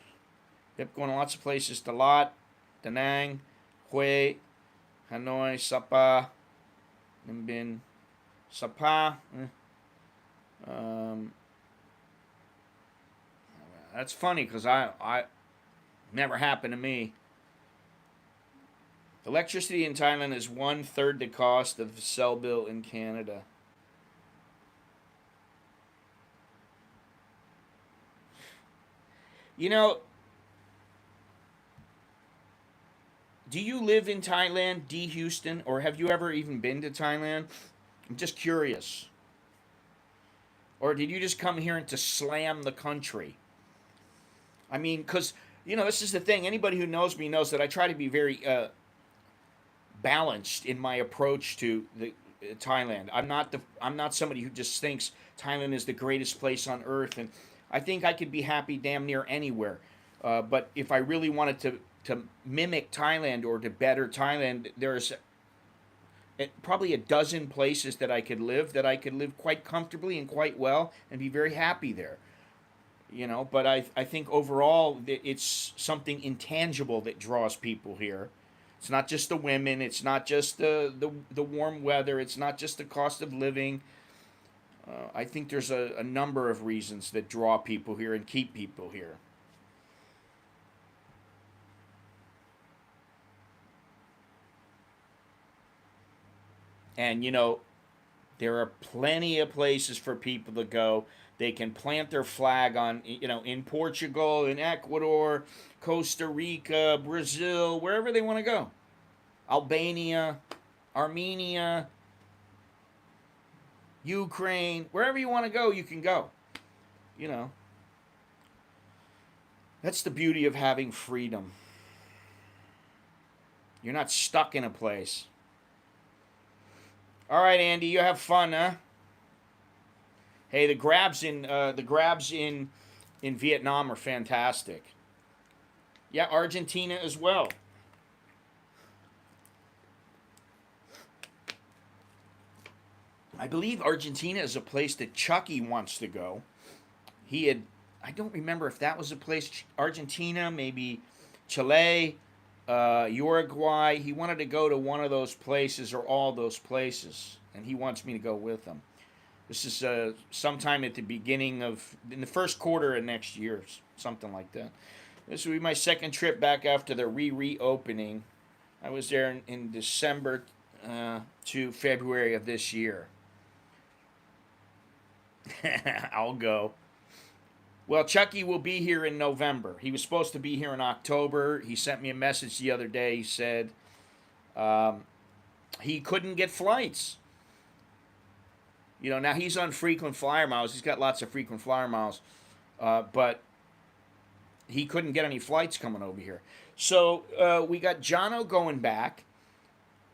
Yep, going to lots of places. Dalat, Da Nang, Hue, Hanoi, Sapa, Ninh Sapa. That's funny because I never happened to me. Electricity in Thailand is 1/3 the cost of the cell bill in Canada. Do you live in Thailand, D. Houston, or have you ever even been to Thailand? I'm just curious. Or did you just come here and to slam the country? I mean, because, this is the thing. Anybody who knows me knows that I try to be very balanced in my approach to Thailand. I'm not somebody who just thinks Thailand is the greatest place on earth, and I think I could be happy damn near anywhere. But if I really wanted to mimic Thailand or to better Thailand, there's probably a dozen places that I could live quite comfortably and quite well and be very happy there. But I think overall it's something intangible that draws people here. It's not just the women, it's not just the warm weather, it's not just the cost of living. I think there's a number of reasons that draw people here and keep people here. And there are plenty of places for people to go. They can plant their flag on, in Portugal, in Ecuador, Costa Rica, Brazil, wherever they want to go. Albania, Armenia, Ukraine, wherever you want to go, you can go. You know, that's the beauty of having freedom. You're not stuck in a place. All right, Andy, you have fun, huh? Hey, the grabs in Vietnam are fantastic. Yeah, Argentina as well. I believe Argentina is a place that Chucky wants to go. I don't remember if that was a place, Argentina, maybe Chile, Uruguay. He wanted to go to one of those places or all those places, and he wants me to go with him. This is sometime at the beginning in the first quarter of next year, something like that. This will be my second trip back after the reopening. I was there in December to February of this year. I'll go. Well, Chucky will be here in November. He was supposed to be here in October. He sent me a message the other day. He said he couldn't get flights. Now he's on frequent flyer miles. He's got lots of frequent flyer miles. But he couldn't get any flights coming over here. So we got Jono going back.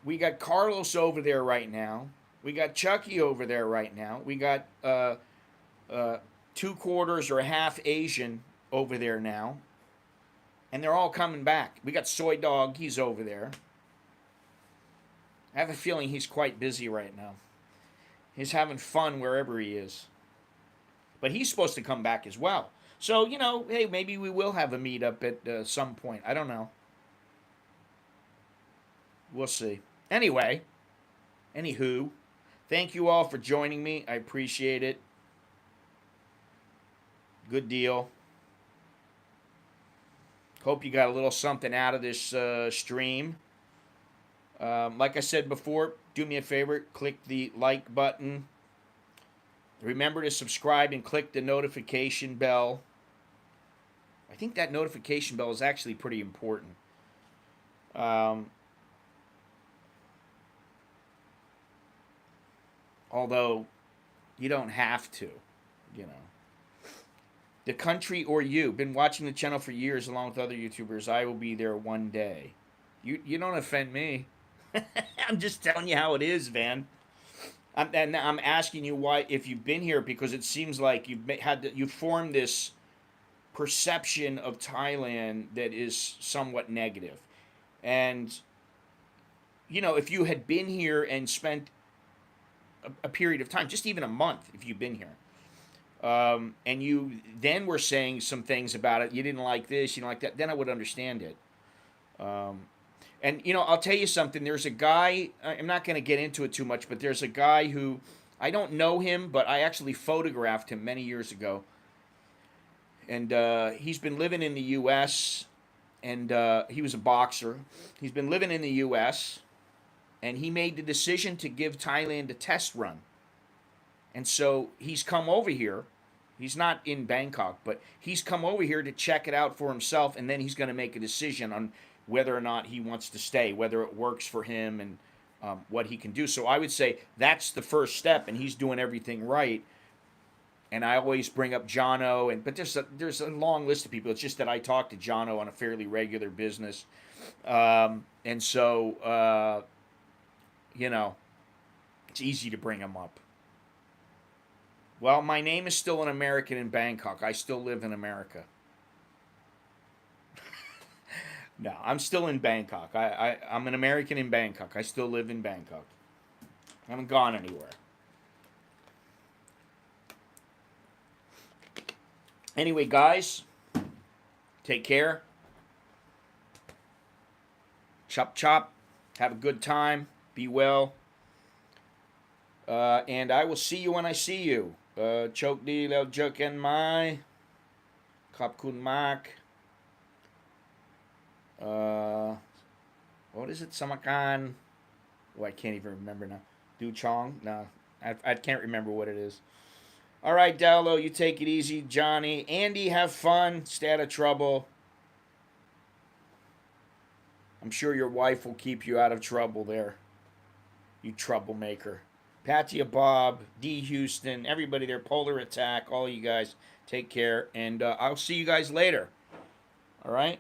We got Carlos over there right now. We got Chucky over there right now. We got 2/4 or a half Asian over there now. And they're all coming back. We got Soy Dog. He's over there. I have a feeling he's quite busy right now. He's having fun wherever he is. But he's supposed to come back as well. So, hey, maybe we will have a meetup at some point. I don't know. We'll see. Anywho, thank you all for joining me. I appreciate it. Good deal. Hope you got a little something out of this stream. Like I said before, do me a favor, click the like button. Remember to subscribe and click the notification bell. I think that notification bell is actually pretty important. Although, you don't have to, The country or you. Been watching the channel for years along with other YouTubers. I will be there one day. You don't offend me. I'm just telling you how it is, man. I'm asking you why, if you've been here, because it seems like you've formed this perception of Thailand that is somewhat negative. And, if you had been here and spent a period of time, just even a month, if you've been here, and you then were saying some things about it, you didn't like this, you didn't like that, then I would understand it. And, I'll tell you something. There's a guy, I'm not going to get into it too much, but there's a guy who, I don't know him, but I actually photographed him many years ago. And he's been living in the U.S., and he was a boxer. He's been living in the U.S., and he made the decision to give Thailand a test run. And so he's come over here. He's not in Bangkok, but he's come over here to check it out for himself, and then he's going to make a decision on whether or not he wants to stay, whether it works for him, and what he can do. So I would say that's the first step, and he's doing everything right. And I always bring up Jono, but there's a long list of people. It's just that I talk to Jono on a fairly regular business. And so, It's easy to bring them up. Well, my name is still an American in Bangkok. I still live in America. No, I'm still in Bangkok. I'm an American in Bangkok. I still live in Bangkok. I haven't gone anywhere. Anyway, guys, take care. Chop chop. Have a good time. Be well. And I will see you when I see you. Chok di leo juken mai. Khop kun mak. What is it? Samakan. Oh, I can't even remember now. Du Chong? No, I can't remember what it is. All right, Dowlo, you take it easy. Johnny. Andy, have fun. Stay out of trouble. I'm sure your wife will keep you out of trouble there. You troublemaker. Patia Bob, D. Houston, everybody there, Polar Attack, all you guys, take care. And I'll see you guys later. All right?